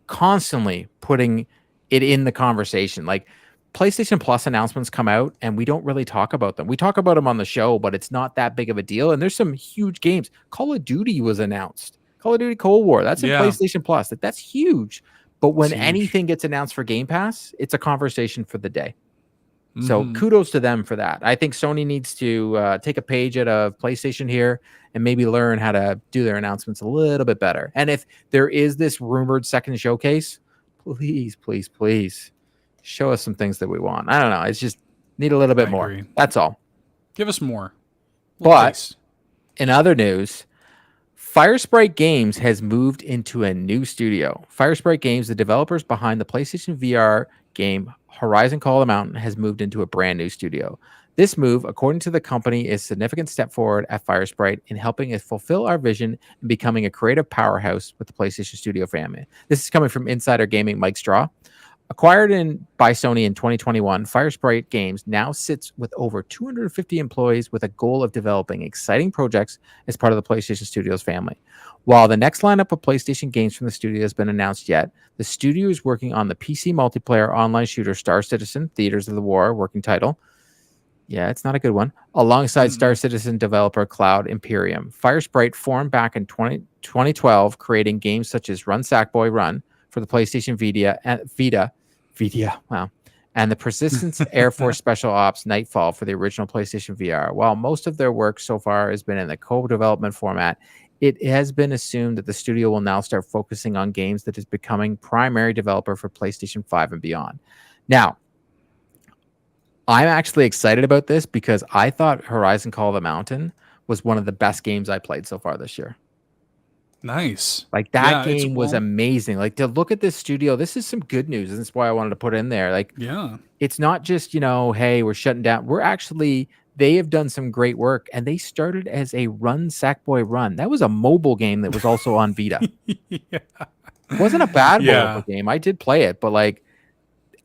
constantly putting it in the conversation. Like PlayStation Plus announcements come out and we don't really talk about them. We talk about them on the show, but it's not that big of a deal. And there's some huge games. Call of Duty was announced. Call of Duty Cold War. That's in PlayStation Plus. That's huge. But when anything gets announced for Game Pass, it's a conversation for the day. So kudos to them for that. I think Sony needs to take a page out of PlayStation here and maybe learn how to do their announcements a little bit better. And if there is this rumored second showcase, please, please, please show us some things that we want. I don't know. It's just need a little bit more. Agree. That's all. Give us more. But in other news, Firesprite Games has moved into a new studio. Firesprite Games, the developers behind the PlayStation VR game Horizon Call of the Mountain, has moved into a brand new studio. This move, according to the company, is a significant step forward at Firesprite in helping us fulfill our vision and becoming a creative powerhouse with the PlayStation Studio family. This is coming from Insider Gaming Mike Straw. Acquired by Sony in 2021, Firesprite Games now sits with over 250 employees with a goal of developing exciting projects as part of the PlayStation Studios family. While the next lineup of PlayStation games from the studio has been announced yet, the studio is working on the PC multiplayer online shooter Star Citizen: Theaters of the War, working title. Yeah, it's not a good one. Alongside Star Citizen developer Cloud Imperium. Firesprite formed back in 2012, creating games such as Run Sackboy Run for the PlayStation Vita, wow, and the Persistence Air Force Special Ops Nightfall for the original PlayStation VR. While most of their work so far has been in the co-development format, it has been assumed that the studio will now start focusing on games that is becoming primary developer for PlayStation 5 and beyond. Now, I'm actually excited about this because I thought Horizon Call of the Mountain was one of the best games I played so far this year. Nice. Like that game was amazing. Like to look at this studio, this is some good news. And that's why I wanted to put it in there. Like, yeah, it's not just, hey, we're shutting down. They have done some great work, and they started as a Run Sackboy Run. That was a mobile game that was also on Vita. Yeah. It wasn't a bad mobile game. I did play it, but like,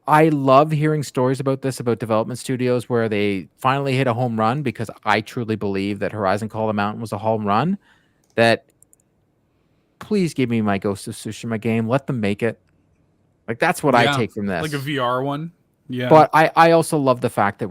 I love hearing stories about this, about development studios where they finally hit a home run, because I truly believe that Horizon Call of the Mountain was a home run. That please give me my Ghost of Tsushima game. Let them make it. Like, that's what I take from this. Like a VR one. Yeah. But I also love the fact that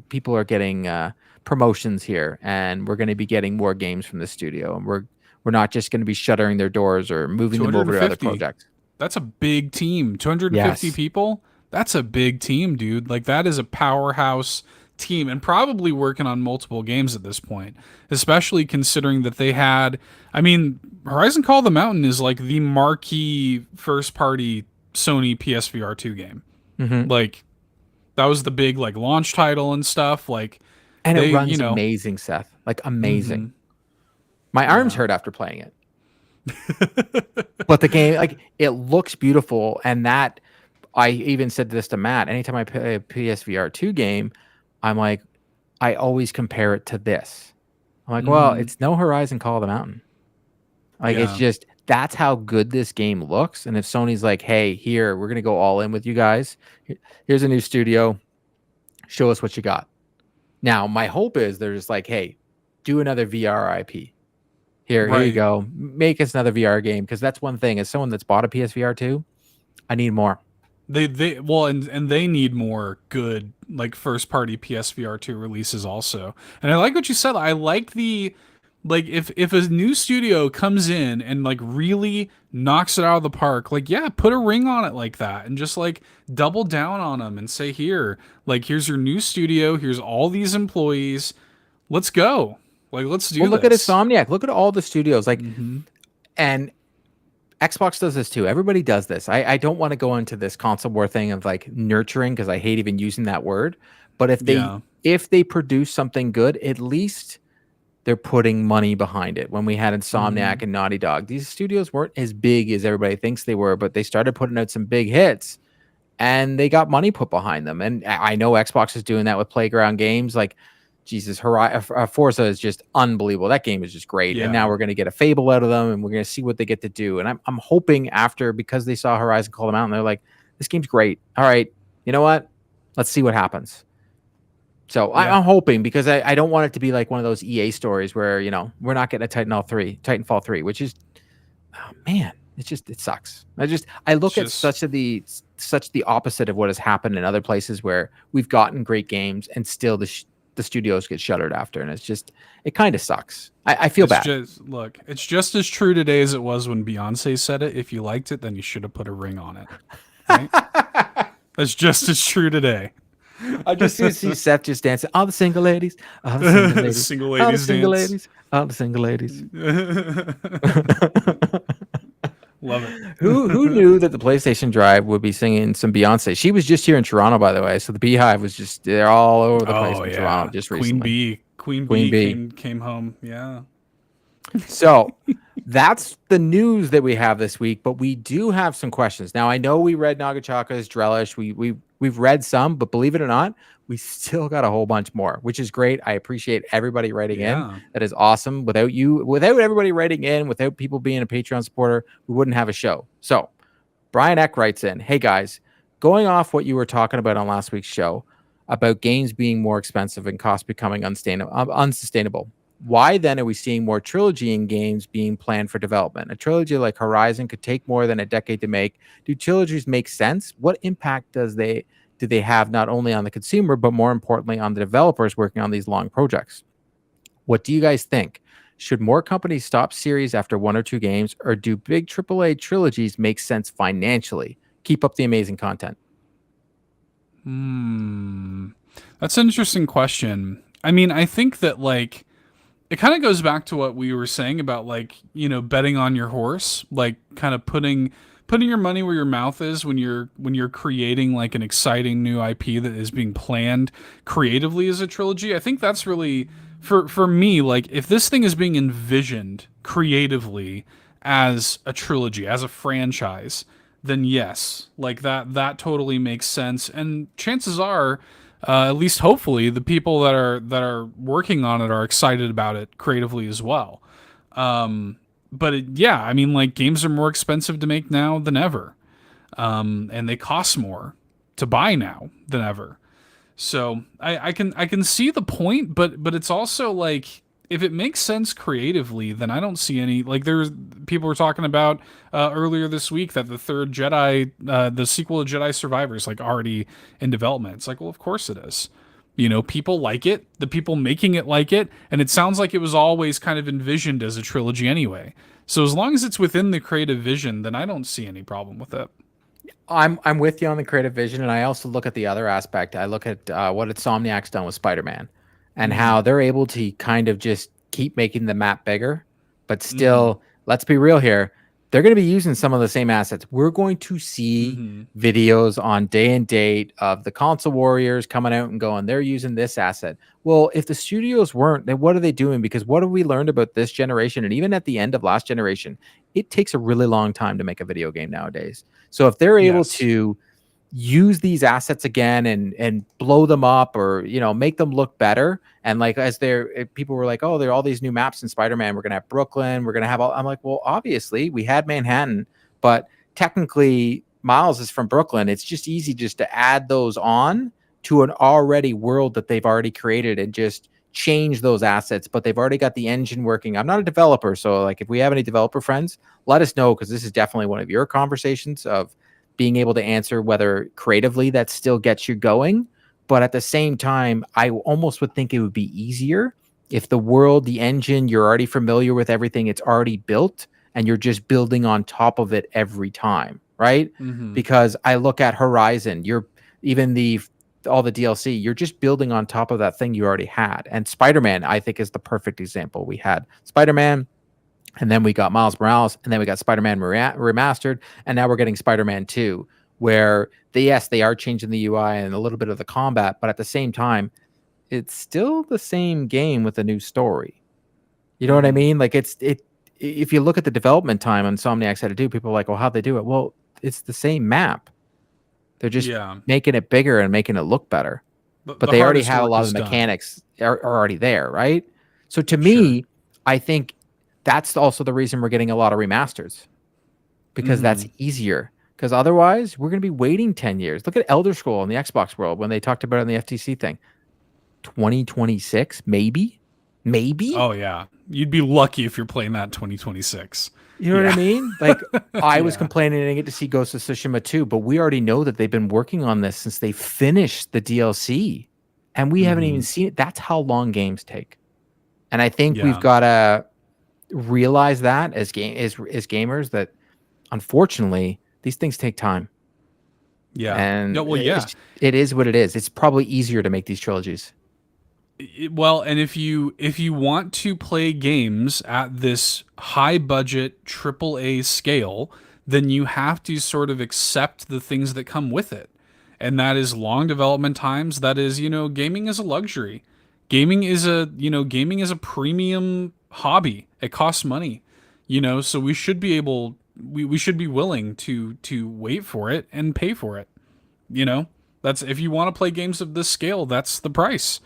people are getting promotions here, and we're going to be getting more games from the studio, and we're not just going to be shuttering their doors or moving them over to other projects. That's a big team. 250 people. That's a big team, dude. Like, that is a powerhouse team, and probably working on multiple games at this point, especially considering that they had, Horizon Call of the Mountain is like the marquee first party Sony PSVR 2 game. Like, that was the big like launch title and stuff. Like, and it runs amazing, Seth. Like, amazing. My arms hurt after playing it. But the game, like, it looks beautiful, and that I even said this to Matt. Anytime I play a PSVR 2 game, I'm like, I always compare it to this. I'm like, well, it's no Horizon Call of the Mountain. Like, it's just, that's how good this game looks. And if Sony's like, hey, here, we're going to go all in with you guys. Here's a new studio. Show us what you got. Now, my hope is they're just like, hey, do another VR IP. Here you go. Make us another VR game. Because that's one thing. As someone that's bought a PSVR 2, I need more. They need more good like first party PSVR 2 releases also. And I like what you said. I like if a new studio comes in and like really knocks it out of the park, like, yeah, put a ring on it like that, and just like double down on them and say, here's your new studio, here's all these employees, let's go. Like, let's do this. Look at Insomniac. Look at all the studios. Like, and Xbox does this too. Everybody does this. I don't want to go into this console war thing of like nurturing, because I hate even using that word. But if they produce something good, at least they're putting money behind it. When we had Insomniac and Naughty Dog, these studios weren't as big as everybody thinks they were, but they started putting out some big hits, and they got money put behind them. And I know Xbox is doing that with Playground Games. Like, Jesus, Forza is just unbelievable. That game is just great. And now we're going to get a Fable out of them, and we're going to see what they get to do. And I'm hoping because they saw Horizon Call of the Mountain, they're like, this game's great. All right, you know what? Let's see what happens. So I'm hoping, because I don't want it to be like one of those EA stories where, we're not getting a Titanfall 3, which is, oh man, it sucks. I look at such the opposite of what has happened in other places where we've gotten great games and still the studios get shuttered after, and it kind of sucks. I feel bad. It's just as true today as it was when Beyonce said it. If you liked it, then you should have put a ring on it. Right? That's just as true today. I just see Seth just dancing. All the single ladies, all the single ladies, Single all the ladies single dance. ladies, all the single ladies. Love it. Who knew that the PlayStation Drive would be singing some Beyonce? She was just here in Toronto, by the way. So the Beehive was just they're all over the place Oh in Toronto yeah, just Queen recently. Bee. Queen Queen Bee Bee. came home. Yeah. So that's the news that we have this week, but we do have some questions. Now I know we read Nagachaka's Drellesh. We've read some, but believe it or not, we still got a whole bunch more, which is great. I appreciate everybody writing in. Yeah. That is awesome. Without everybody writing in, without people being a Patreon supporter, we wouldn't have a show. So Brian Eck writes in, hey guys, going off what you were talking about on last week's show about games being more expensive and costs becoming unsustainable. Why then are we seeing more trilogy in games being planned for development? A trilogy like Horizon could take more than a decade to make. Do trilogies make sense? What impact do they have not only on the consumer, but more importantly on the developers working on these long projects? What do you guys think? Should more companies stop series after 1 or 2 games, or do big AAA trilogies make sense financially? Keep up the amazing content. That's an interesting question. I mean, I think that like it kind of goes back to what we were saying about like, betting on your horse, like kind of putting your money where your mouth is when you're creating like an exciting new IP that is being planned creatively as a trilogy. I think that's really for me, like if this thing is being envisioned creatively as a trilogy, as a franchise, then yes, like that totally makes sense. And chances are, at least hopefully, the people that are working on it are excited about it creatively as well. Yeah, I mean, like games are more expensive to make now than ever, and they cost more to buy now than ever. So I can see the point, but it's also like if it makes sense creatively, then I don't see any like there's people were talking about earlier this week that the third Jedi, the sequel to Jedi Survivors, like already in development. It's like, well, of course it is. People like it. The people making it like it, and it sounds like it was always kind of envisioned as a trilogy anyway. So as long as it's within the creative vision, then I don't see any problem with it. I'm with you on the creative vision, and I also look at the other aspect. I look at what Insomniac's done with Spider-Man, and how they're able to kind of just keep making the map bigger, but still, let's be real here. They're going to be using some of the same assets. We're going to see videos on day and date of the console warriors coming out and going, they're using this asset. Well, if the studios weren't, then what are they doing? Because what have we learned about this generation? And even at the end of last generation, it takes a really long time to make a video game nowadays. So if they're able to use these assets again and blow them up, or make them look better, and like as people were like, oh, there are all these new maps in Spider-Man, we're gonna have Brooklyn, we're gonna have all, I'm like, well, obviously we had Manhattan, but technically Miles is from Brooklyn. It's just easy just to add those on to an already world that they've already created and just change those assets, but they've already got the engine working. I'm not a developer, so like if we have any developer friends, let us know, because this is definitely one of your conversations of being able to answer whether creatively that still gets you going. But at the same time, I almost would think it would be easier if the world, the engine, you're already familiar with everything, it's already built, and you're just building on top of it every time, right? Because I look at Horizon, all the DLC, you're just building on top of that thing you already had. And Spider-Man, I think, is the perfect example. We had Spider-Man, and then we got Miles Morales, and then we got Spider-Man Remastered, and now we're getting Spider-Man 2, where they are changing the UI and a little bit of the combat, but at the same time, it's still the same game with a new story. You know what I mean? Like if you look at the development time Insomniac's had to do, people are like, well, how'd they do it? Well, it's the same map. They're just making it bigger and making it look better. But they already have a lot of the mechanics are already there, right? So to me, I think that's also the reason we're getting a lot of remasters, because that's easier. Because otherwise, we're going to be waiting 10 years. Look at Elder Scroll in the Xbox world when they talked about it in the FTC thing. 2026, maybe? Oh, yeah. You'd be lucky if you're playing that in 2026. You know what I mean? Like, I was complaining I didn't get to see Ghost of Tsushima 2, but we already know that they've been working on this since they finished the DLC, and we haven't even seen it. That's how long games take. And I think we've got to realize that as gamers, that unfortunately these things take time. Yeah. And Yeah, well, yeah. it is what it is. It's probably easier to make these trilogies. Well, and if you want to play games at this high budget AAA scale, then you have to sort of accept the things that come with it. And that is long development times. That is, gaming is a luxury. Gaming is a premium hobby. It costs money. So we should be we should be willing to wait for it and pay for it. That's, if you want to play games of this scale, that's the price.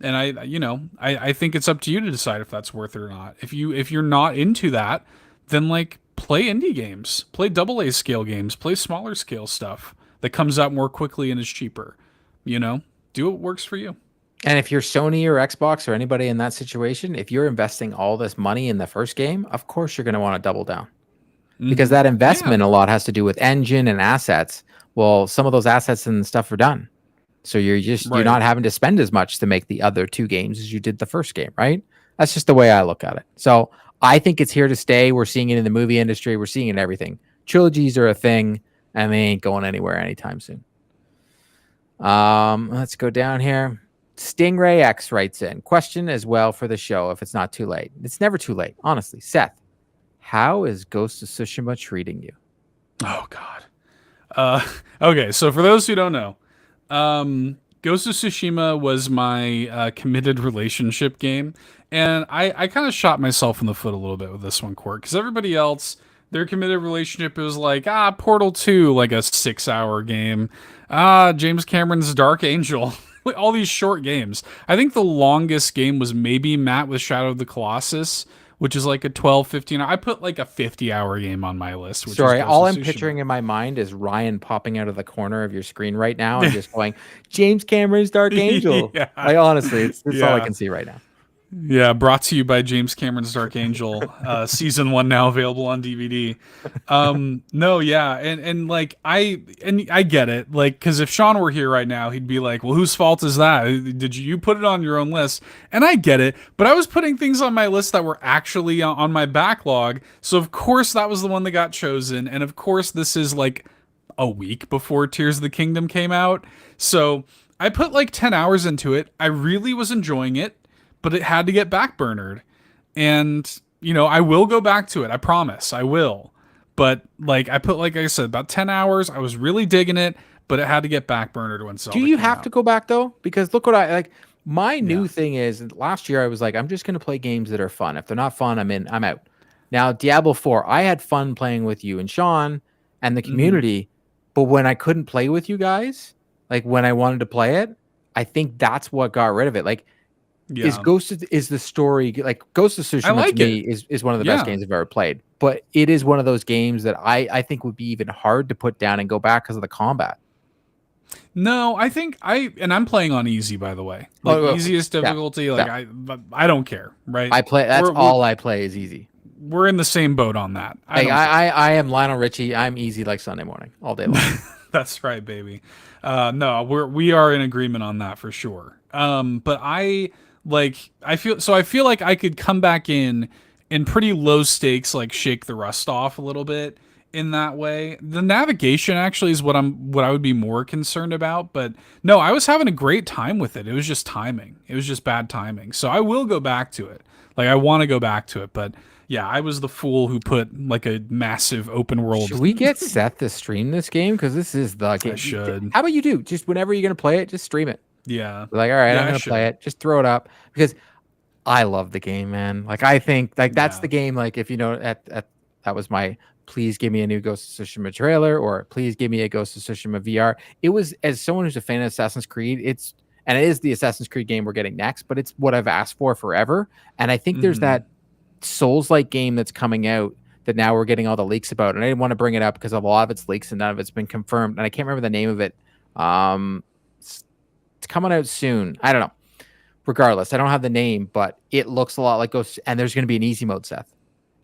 And I think it's up to you to decide if that's worth it or not. If you're not into that, then like play indie games, play AA scale games, play smaller scale stuff that comes out more quickly and is cheaper. Do what works for you. And if you're Sony or Xbox or anybody in that situation, if you're investing all this money in the first game, of course you're going to want to double down. Because that investment a lot has to do with engine and assets. Well, some of those assets and stuff are done. So you're not having to spend as much to make the other two games as you did the first game, right? That's just the way I look at it. So I think it's here to stay. We're seeing it in the movie industry. We're seeing it in everything. Trilogies are a thing, and they ain't going anywhere anytime soon. Let's go down here. Stingray X writes in, question as well for the show if it's not too late. It's never too late, honestly. Seth, how is Ghost of Tsushima treating you? Oh, God. Okay, so for those who don't know, Ghost of Tsushima was my committed relationship game, and I kind of shot myself in the foot a little bit with this one, Court, because everybody else, their committed relationship is like, Portal 2, like a 6-hour game. James Cameron's Dark Angel. All these short games. I think the longest game was maybe Matt with Shadow of the Colossus, which is like a 12, 15. I put like a 50-hour game on my list. Sorry, all I'm picturing in my mind is Ryan popping out of the corner of your screen right now and just going, James Cameron's Dark Angel. Yeah. Like, honestly, it's all I can see right now. Yeah, brought to you by James Cameron's Dark Angel, season 1 now available on DVD. No, yeah, and like I get it, like, because if Sean were here right now, he'd be like, "Well, whose fault is that? Did you put it on your own list?" And I get it, but I was putting things on my list that were actually on my backlog, so of course that was the one that got chosen, and of course this is like a week before Tears of the Kingdom came out, so I put like 10 hours into it. I really was enjoying it, but it had to get backburnered. And, I will go back to it. I promise I will. But like I put, like I said, about 10 hours. I was really digging it, but it had to get backburnered when Zelda Do you came have out. to go back though? Because look what I like. My new thing is last year I was like, I'm just going to play games that are fun. If they're not fun, I'm out. Now, Diablo 4, I had fun playing with you and Sean and the community. But when I couldn't play with you guys, like when I wanted to play it, I think that's what got rid of it. Like, is the story like Ghost of Tsushima to me is one of the best games I've ever played, but it is one of those games that I think would be even hard to put down and go back because of the combat. No, I think I'm playing on easy, by the way. Like easiest difficulty. Like I don't care, right? I play. That's all I play is easy. We're in the same boat on that. I am Lionel Richie. I'm easy like Sunday morning all day long. That's right, baby. No, we are in agreement on that for sure. But I feel like I could come back in pretty low stakes, like shake the rust off a little bit in that way. The navigation actually is what I would be more concerned about, but no, I was having a great time with it. It was just timing. It was just bad timing. So I will go back to it. Like I want to go back to it, but yeah, I was the fool who put like a massive open world. Should we get Seth to stream this game? Because this is the game. I should. How about you do? Just whenever you're going to play it, just stream it. Yeah. Like, all right, I'm going to play it. Just throw it up because I love the game, man. Like, I think like that's the game. Like, if you know, that was my please give me a new Ghost of Tsushima trailer or please give me a Ghost of Tsushima VR. It was, as someone who's a fan of Assassin's Creed, it is the Assassin's Creed game we're getting next, but it's what I've asked for forever. And I think there's that Souls-like game that's coming out that now we're getting all the leaks about. And I didn't want to bring it up because a lot of it's leaks and none of it's been confirmed. And I can't remember the name of it. It's coming out soon. I don't know. Regardless, I don't have the name, but it looks a lot like Ghost. And there's going to be an easy mode, Seth.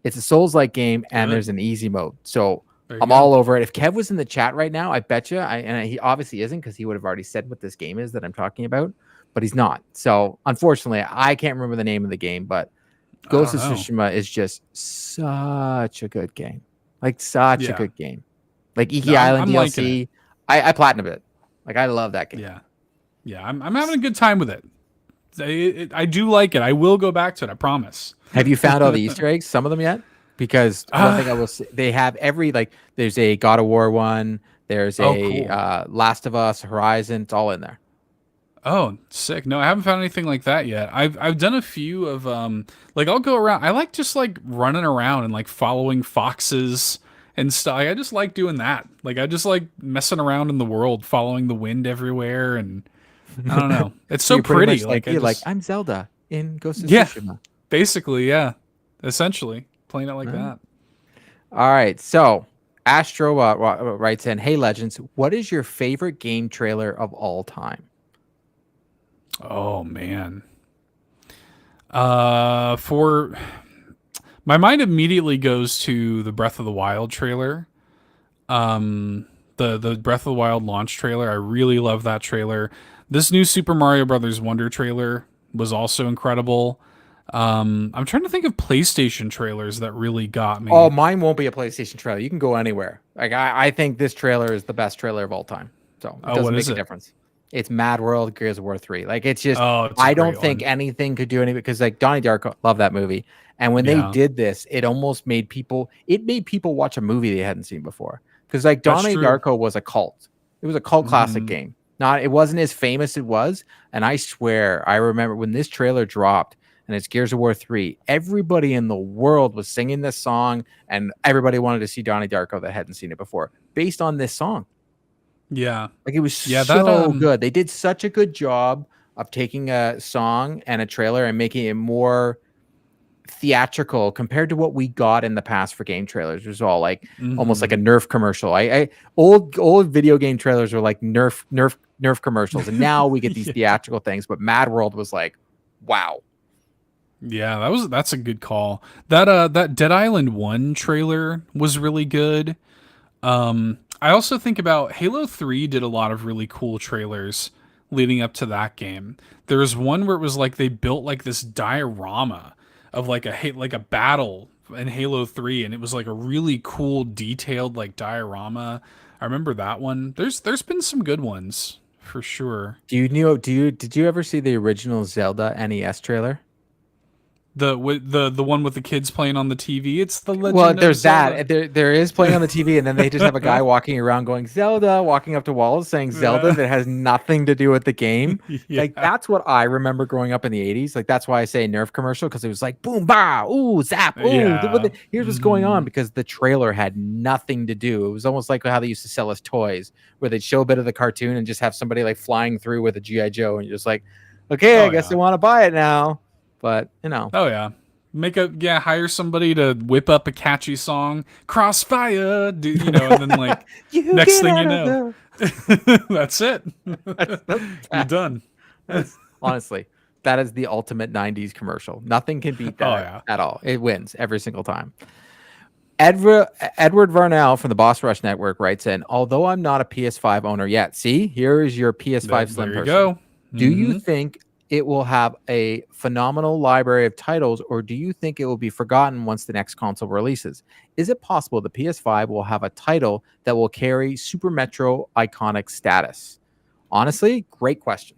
It's a Souls-like game, and there's an easy mode. So I'm all over it. If Kev was in the chat right now, I bet you, and he obviously isn't because he would have already said what this game is that I'm talking about, but he's not. So unfortunately, I can't remember the name of the game, but Ghost of Tsushima is just such a good game. Like such a good game. Like Iki Island DLC. I platinumed it. Like I love that game. Yeah. I'm having a good time with it. I do like it. I will go back to it. I promise. Have you found all the Easter eggs? Some of them yet? Because one thing I will say, they have every like. There's a God of War one. There's a cool. Last of Us, Horizon. It's all in there. Oh, sick. No, I haven't found anything like that yet. I've done a few of like I'll go around. I like just like running around and like following foxes and stuff. I just like doing that. Like I just like messing around in the world, following the wind everywhere, and I don't know. It's so You're pretty pretty. much like I'm Zelda in Ghost of Yeah, Tsushima. basically, yeah. Essentially, playing it like that. All right, so Astro writes in, "Hey Legends, what is your favorite game trailer of all time?" Oh man. For my mind immediately goes to the Breath of the Wild trailer. The Breath of the Wild launch trailer. I really love that trailer. This new Super Mario Brothers Wonder trailer was also incredible. I'm trying to think of PlayStation trailers that really got me. Oh, mine won't be a PlayStation trailer. You can go anywhere. Like I think this trailer is the best trailer of all time. So it doesn't make a difference. It's Mad World Gears of War 3. Like it's just I don't think anything could do anything because like Donnie Darko, love that movie. And when they did this, it almost made people watch a movie they hadn't seen before. Because like Donnie Darko was a cult. It was a cult classic game. It wasn't as famous as it was. And I swear, I remember when this trailer dropped and it's Gears of War 3, everybody in the world was singing this song and everybody wanted to see Donnie Darko that hadn't seen it before based on this song. Yeah. Like it was so good. They did such a good job of taking a song and a trailer and making it more theatrical compared to what we got in the past for game trailers. It was all like almost like a Nerf commercial. Old video game trailers were like Nerf commercials, and now we get these theatrical things. But Mad World was like, wow. Yeah, that's a good call. That Dead Island 1 trailer was really good. I also think about Halo 3 did a lot of really cool trailers leading up to that game. There was one where it was like they built like this diorama of like a battle in Halo 3, and it was like a really cool detailed like diorama. I remember that one. There's been some good ones for sure. Did you ever see the original Zelda NES trailer? The one with the kids playing on the TV. It's the Legend. Well, there's of Zelda. that. There is playing on the TV, and then they just have a guy walking around going Zelda, walking up to walls saying Zelda that has nothing to do with the game. Like that's what I remember growing up in the 80s. Like that's why I say Nerf commercial, because it was like boom, bah, ooh, zap, ooh. Here's what's going on, because the trailer had nothing to do. It was almost like how they used to sell us toys, where they'd show a bit of the cartoon and just have somebody like flying through with a GI Joe, and you're just like, okay, I guess I want to buy it now. But you know, hire somebody to whip up a catchy song, Crossfire, and then like next thing you know, that's it. You're done. Honestly, that is the ultimate 90s commercial. Nothing can beat that at all. It wins every single time. Edward Varnell from the Boss Rush Network writes in, although I'm not a PS5 owner yet, see, here is your PS5 Slim person. Go. Do you think it will have a phenomenal library of titles, or do you think it will be forgotten once the next console releases? Is it possible the PS5 will have a title that will carry Super Metro iconic status? Honestly, great question.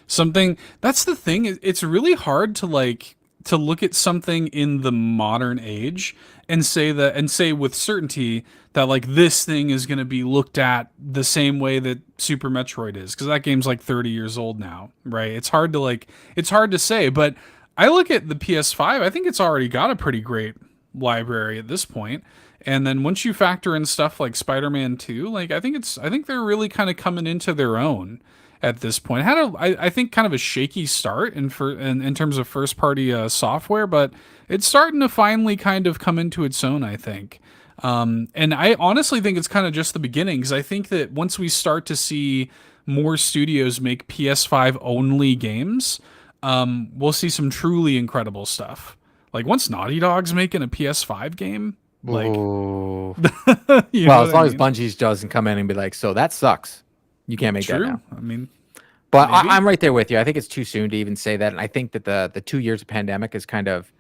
Something that's the thing. It's really hard to look at something in the modern age and say with certainty that like this thing is going to be looked at the same way that Super Metroid is, because that game's like 30 years old now, right? It's hard to say, but I look at the PS5, I think it's already got a pretty great library at this point. And then once you factor in stuff like Spider-Man 2, like I think they're really kind of coming into their own at this point. I think kind of a shaky start in terms of first party software, but it's starting to finally kind of come into its own, I think. And I honestly think it's kind of just the beginning, because I think that once we start to see more studios make PS5 only games, we'll see some truly incredible stuff. Like once Naughty Dog's making a PS5 game, like, well, as long as Bungie doesn't come in and be like, so that sucks. You can't make that now. I mean, but I'm right there with you. I think it's too soon to even say that. And I think that the 2 years of pandemic is kind of,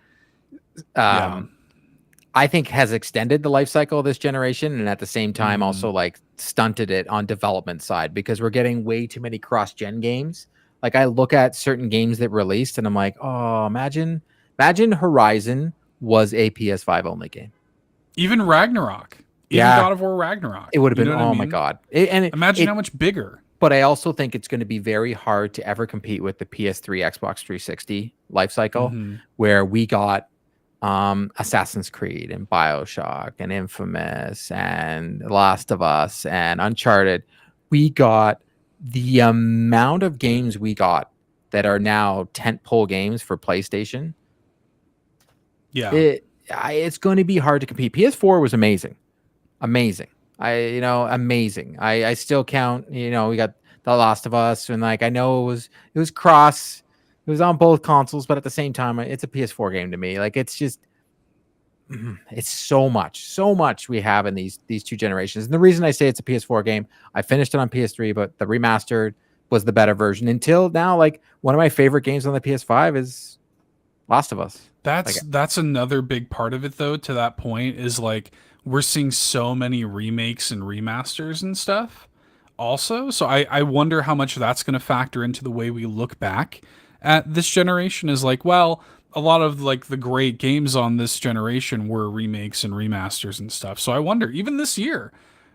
I think has extended the life cycle of this generation, and at the same time also like stunted it on development side, because we're getting way too many cross-gen games. Like I look at certain games that released and I'm like, oh, imagine Horizon was a PS5 only game. Even Ragnarok. Even Yeah, God of War Ragnarok. it would have You been, know what I oh my mean? god. Imagine how much bigger. But I also think it's going to be very hard to ever compete with the PS3, Xbox 360 life cycle, where we got Assassin's Creed and BioShock and Infamous and Last of Us and Uncharted. We got the amount of games we got that are now tentpole games for PlayStation. Yeah. It's going to be hard to compete. PS4 was amazing. Amazing. Amazing. I still count, we got The Last of Us, and like I know it was cross, it was on both consoles, but at the same time, it's a PS4 game to me. Like it's just it's so much we have in these two generations. And the reason I say it's a PS4 game, I finished it on PS3, but the remastered was the better version. Until now, like one of my favorite games on the PS5 is Last of Us. That's another big part of it though, to that point, is like we're seeing so many remakes and remasters and stuff also. So I wonder how much that's going to factor into the way we look back at this generation. Is like, well, a lot of like the great games on this generation were remakes and remasters and stuff. So I wonder, even this year,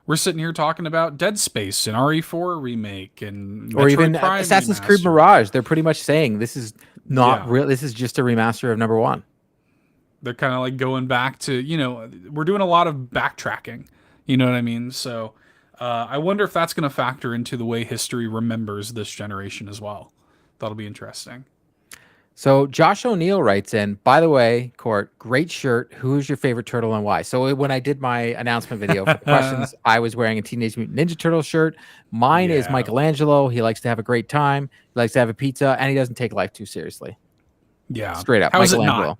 we're sitting here talking about Dead Space and RE4 remake and or Metroid even Prime Assassin's Creed remaster. Mirage. They're pretty much saying this is not real. This is just a remaster of number one. They're kind of like going back to, we're doing a lot of backtracking. You know what I mean? So I wonder if that's going to factor into the way history remembers this generation as well. That'll be interesting. So Josh O'Neill writes in, by the way, Court, great shirt. Who is your favorite turtle and why? So when I did my announcement video for the questions, I was wearing a Teenage Mutant Ninja Turtle shirt. Mine is Michelangelo. He likes to have a great time. He likes to have a pizza, and he doesn't take life too seriously. Yeah. Straight up. How is Michelangelo. it not?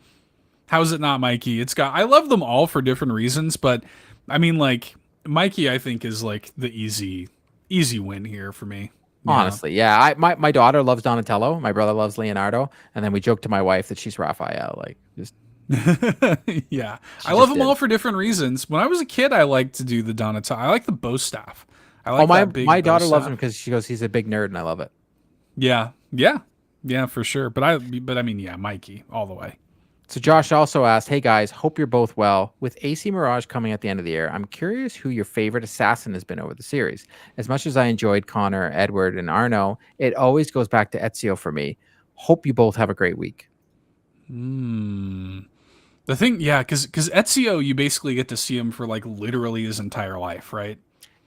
How is it not, Mikey? I love them all for different reasons, but I mean, like, Mikey, I think, is like the easy win here for me. Honestly, yeah. My daughter loves Donatello. My brother loves Leonardo, and then we joke to my wife that she's Raphael. Like, just yeah. I love them all for different reasons. When I was a kid, I liked to do the Donatello. I like the bow staff. I like my daughter loves him because she goes, he's a big nerd, and I love it. Yeah, for sure. But I mean, yeah, Mikey all the way. So Josh also asked, hey guys, hope you're both well. With AC Mirage coming at the end of the year, I'm curious who your favorite assassin has been over the series. As much as I enjoyed Connor, Edward, and Arno, it always goes back to Ezio for me. Hope you both have a great week. The thing, yeah, because Ezio, you basically get to see him for like literally his entire life, right?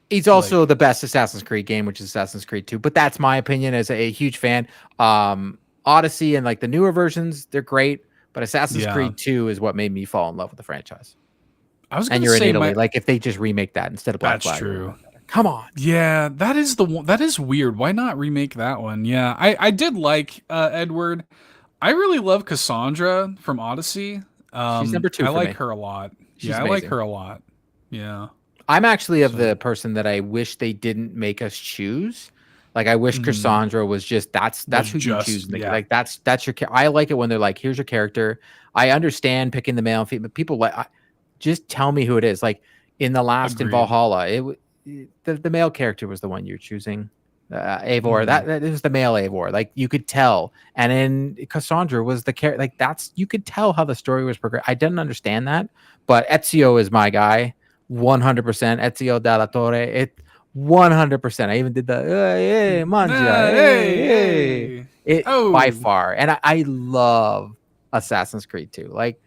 He's also the best Assassin's Creed game, which is Assassin's Creed 2. But that's my opinion as a huge fan. Odyssey and like the newer versions, they're great. But Assassin's Creed 2 is what made me fall in love with the franchise. I was going to say, in Italy, like if they just remake that instead of Black Flag. That's true. Come on. Yeah, that is the one. That is weird. Why not remake that one? Yeah, I did like Edward. I really love Cassandra from Odyssey. She's number 2 I for like me. her a lot. She's I amazing. like her a lot. Yeah. I'm actually of the person that I wish they didn't make us choose. Like I wish Cassandra was just that's who you choose. Like that's your. I like it when they're like, here's your character. I understand picking the male and female. People like just tell me who it is. Like in the last in Valhalla, the male character was the one you're choosing. Eivor, that is the male Eivor. Like you could tell. And then Cassandra was the character. Like you could tell how the story was progressed. I didn't understand that, but Ezio is my guy. 100% Ezio della Torre. 100%. I even did the hey, manja, hey. By far. And I love Assassin's Creed 2. Like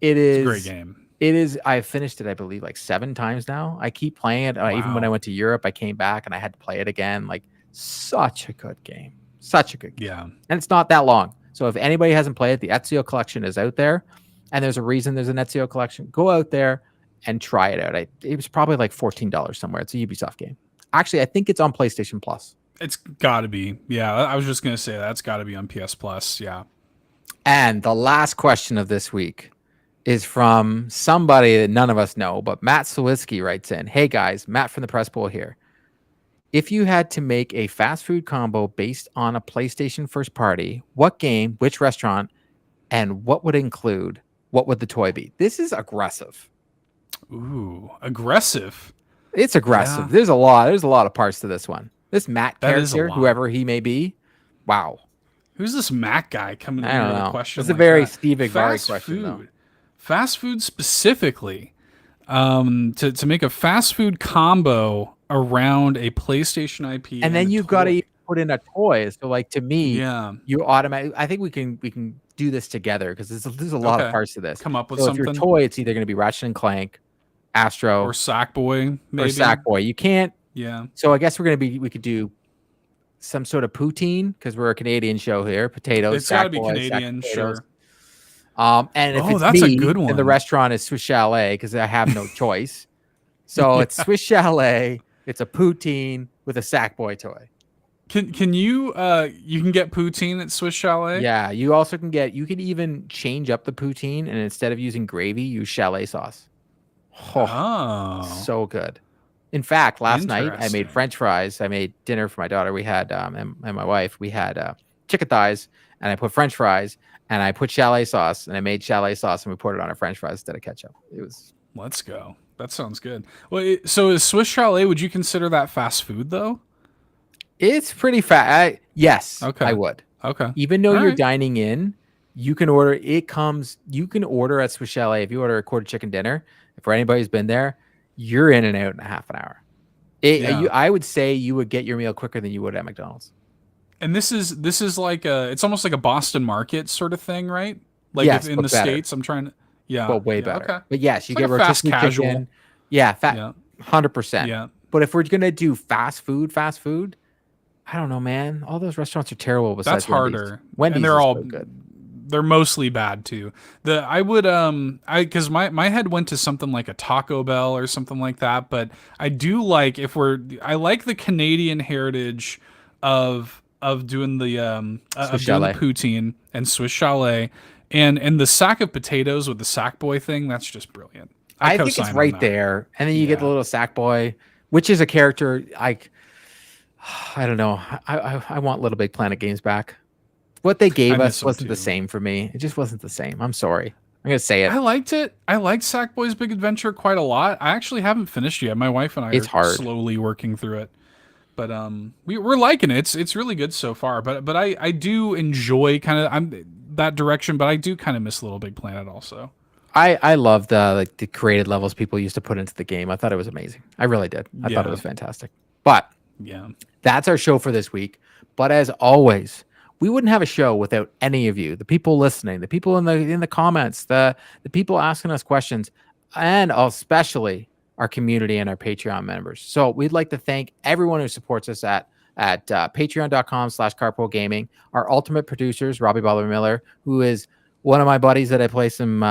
it's a great game. It is. I finished it, I believe, like 7 times now. I keep playing it. Wow. Even when I went to Europe, I came back and I had to play it again. Like such a good game. Such a good game. Yeah. And it's not that long. So if anybody hasn't played it, the Ezio collection is out there. And there's a reason there's an Ezio collection. Go out there and try it out. It was probably like $14 somewhere. It's a Ubisoft game. Actually, I think it's on PlayStation Plus. It's got to be. Yeah, I was just going to say that's got to be on PS Plus. Yeah. And the last question of this week is from somebody that none of us know, but Matt Sawitsky writes in, hey guys, Matt from the Press Bowl here. If you had to make a fast food combo based on a PlayStation first party, what game, which restaurant, and what would it include? what would the toy be? This is aggressive. Ooh, aggressive. It's aggressive. Yeah. There's a lot of parts to this one. This Matt That is a character, lot. whoever he may be, wow. Who's this Mac guy coming in I here don't with know. a question? It's a like very that? Steve Igvari Fast question, though. food. Fast food specifically. To make a fast food combo around a PlayStation IP, And then a you got to toy. put in a toy. So, like, to me, Yeah. you automatically. I think we can do this together because there's a lot of Okay. parts to this. Come up with so if something. your toy, it's either going to be Ratchet and Clank, Astro, Or Sackboy, maybe. or Sackboy. You can't. Yeah. So I guess we could do some sort of poutine because we're a Canadian show here. Potatoes. It's got to be Sackboy, Canadian, potatoes. sure. And if it's that's a me, good then the one. restaurant is Swiss Chalet because I have no choice. So it's Swiss Chalet. It's a poutine with a Sackboy toy. Can you you can get poutine at Swiss Chalet? Yeah, you also can even change up the poutine and instead of using gravy, use chalet sauce. Oh. So good. In fact, last night I Interesting. made French fries. I made dinner for my daughter. We had and my wife. We had chicken thighs, and I put French fries, and I put chalet sauce, and I made chalet sauce, and we poured it on our French fries instead of ketchup. It was. Let's go. That sounds good. Well, so is Swiss Chalet? Would you consider that fast food though? It's pretty fat. Yes, Okay. I would. Okay. Even though All you're right. dining in, you can order. You can order at Swiss Chalet if you order a quarter chicken dinner. For anybody who's been there, you're in and out in a half an hour. I would say you would get your meal quicker than you would at McDonald's. And this is like it's almost like a Boston Market sort of thing, right? Like Yes, in but the better. States, I'm trying to. Yeah. Well, way yeah, better. Okay. But yes, you It's get like a fast rotisserie casual. chicken. Yeah, Yeah. 100%. Yeah. But if we're gonna do fast food, I don't know, man. All those restaurants are terrible. Besides That's harder. Wendy's And they're is all so good. they're mostly bad too. I would because my head went to something like a Taco Bell or something like that, but I do like I like the Canadian heritage of doing the Swiss Chalet. poutine and Swiss Chalet and the sack of potatoes with the Sackboy thing. That's just brilliant. I think it's co-sign on right that. there, and then you get the Yeah. little Sackboy, which is a character I don't know. I want Little Big Planet games back. What they gave I us miss 'em wasn't the too. same for me. It just wasn't the same. I'm sorry. I'm gonna say it. I liked it. I liked Sackboy's Big Adventure quite a lot. I actually haven't finished yet. My wife and I It's are hard. slowly working through it. But we're liking it. It's really good so far. But I do enjoy kind of that direction, but I do kind of miss Little Big Planet also. I love the created levels people used to put into the game. I thought it was amazing. I really did. I thought it Yeah. was fantastic. But Yeah. that's our show for this week. But as always, we wouldn't have a show without any of you, the people listening, the people in the comments, the people asking us questions, and especially our community and our Patreon members. So we'd like to thank everyone who supports us at patreon.com/carpool gaming, our ultimate producers, Robbie Bobby Miller, who is one of my buddies that I play some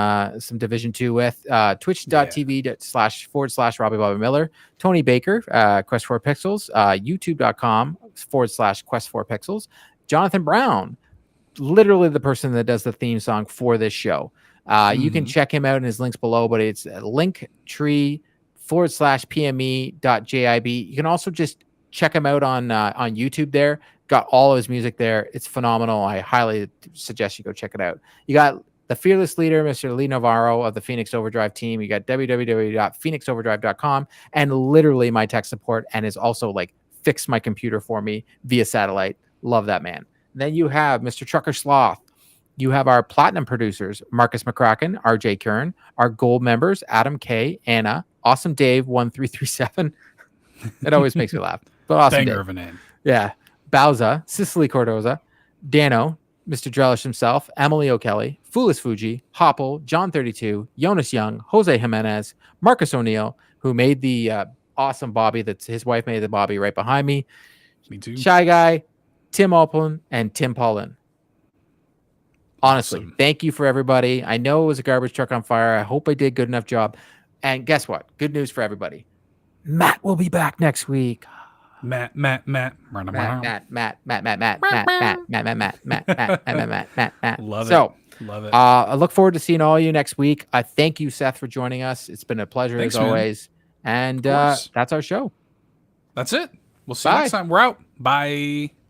Division 2 with, twitch.tv//Robbie Bobby Miller, Tony Baker, Quest 4 Pixels, youtube.com/Quest 4 Pixels, Jonathan Brown, literally the person that does the theme song for this show. You can check him out in his links below, but it's linktree/pme.jib. You can also just check him out on YouTube there. Got all of his music there. It's phenomenal. I highly suggest you go check it out. You got the fearless leader, Mr. Lee Navarro of the Phoenix Overdrive team. You got www.phoenixoverdrive.com and literally my tech support, and is also like fixed my computer for me via satellite. Love that man. And then you have Mr. Trucker Sloth. You have our platinum producers, Markus McCracken, RJ Kern, our gold members, Adam K, Anna, Awesome Dave 1337. It always makes me laugh. But Awesome Banger Dave. of a name. Yeah. Bowsah, Cecily Carrozza, Dannohh, Mr. Drellesh himself, Emily O'Kelly, Fulish Fuji, Hoppel, John 32, Jonas Young, Jose Jimenez, Marcus O'Neill, who made the awesome Bobby. That's his wife made the Bobby right behind me. Me too. ScheiGuy, Tim Aulph, and Tim Paullin. Honestly, Awesome. Thank you for everybody. I know it was a garbage truck on fire. I hope I did a good enough job. And guess what? Good news for everybody. Matt will be back next week. Matt. Love Love it. I look forward to seeing all of you next week. I thank you, Seth, for joining us. It's been a pleasure Thanks, as man. always. And course. that's our show. That's it. We'll see you Bye. next time. We're out. Bye.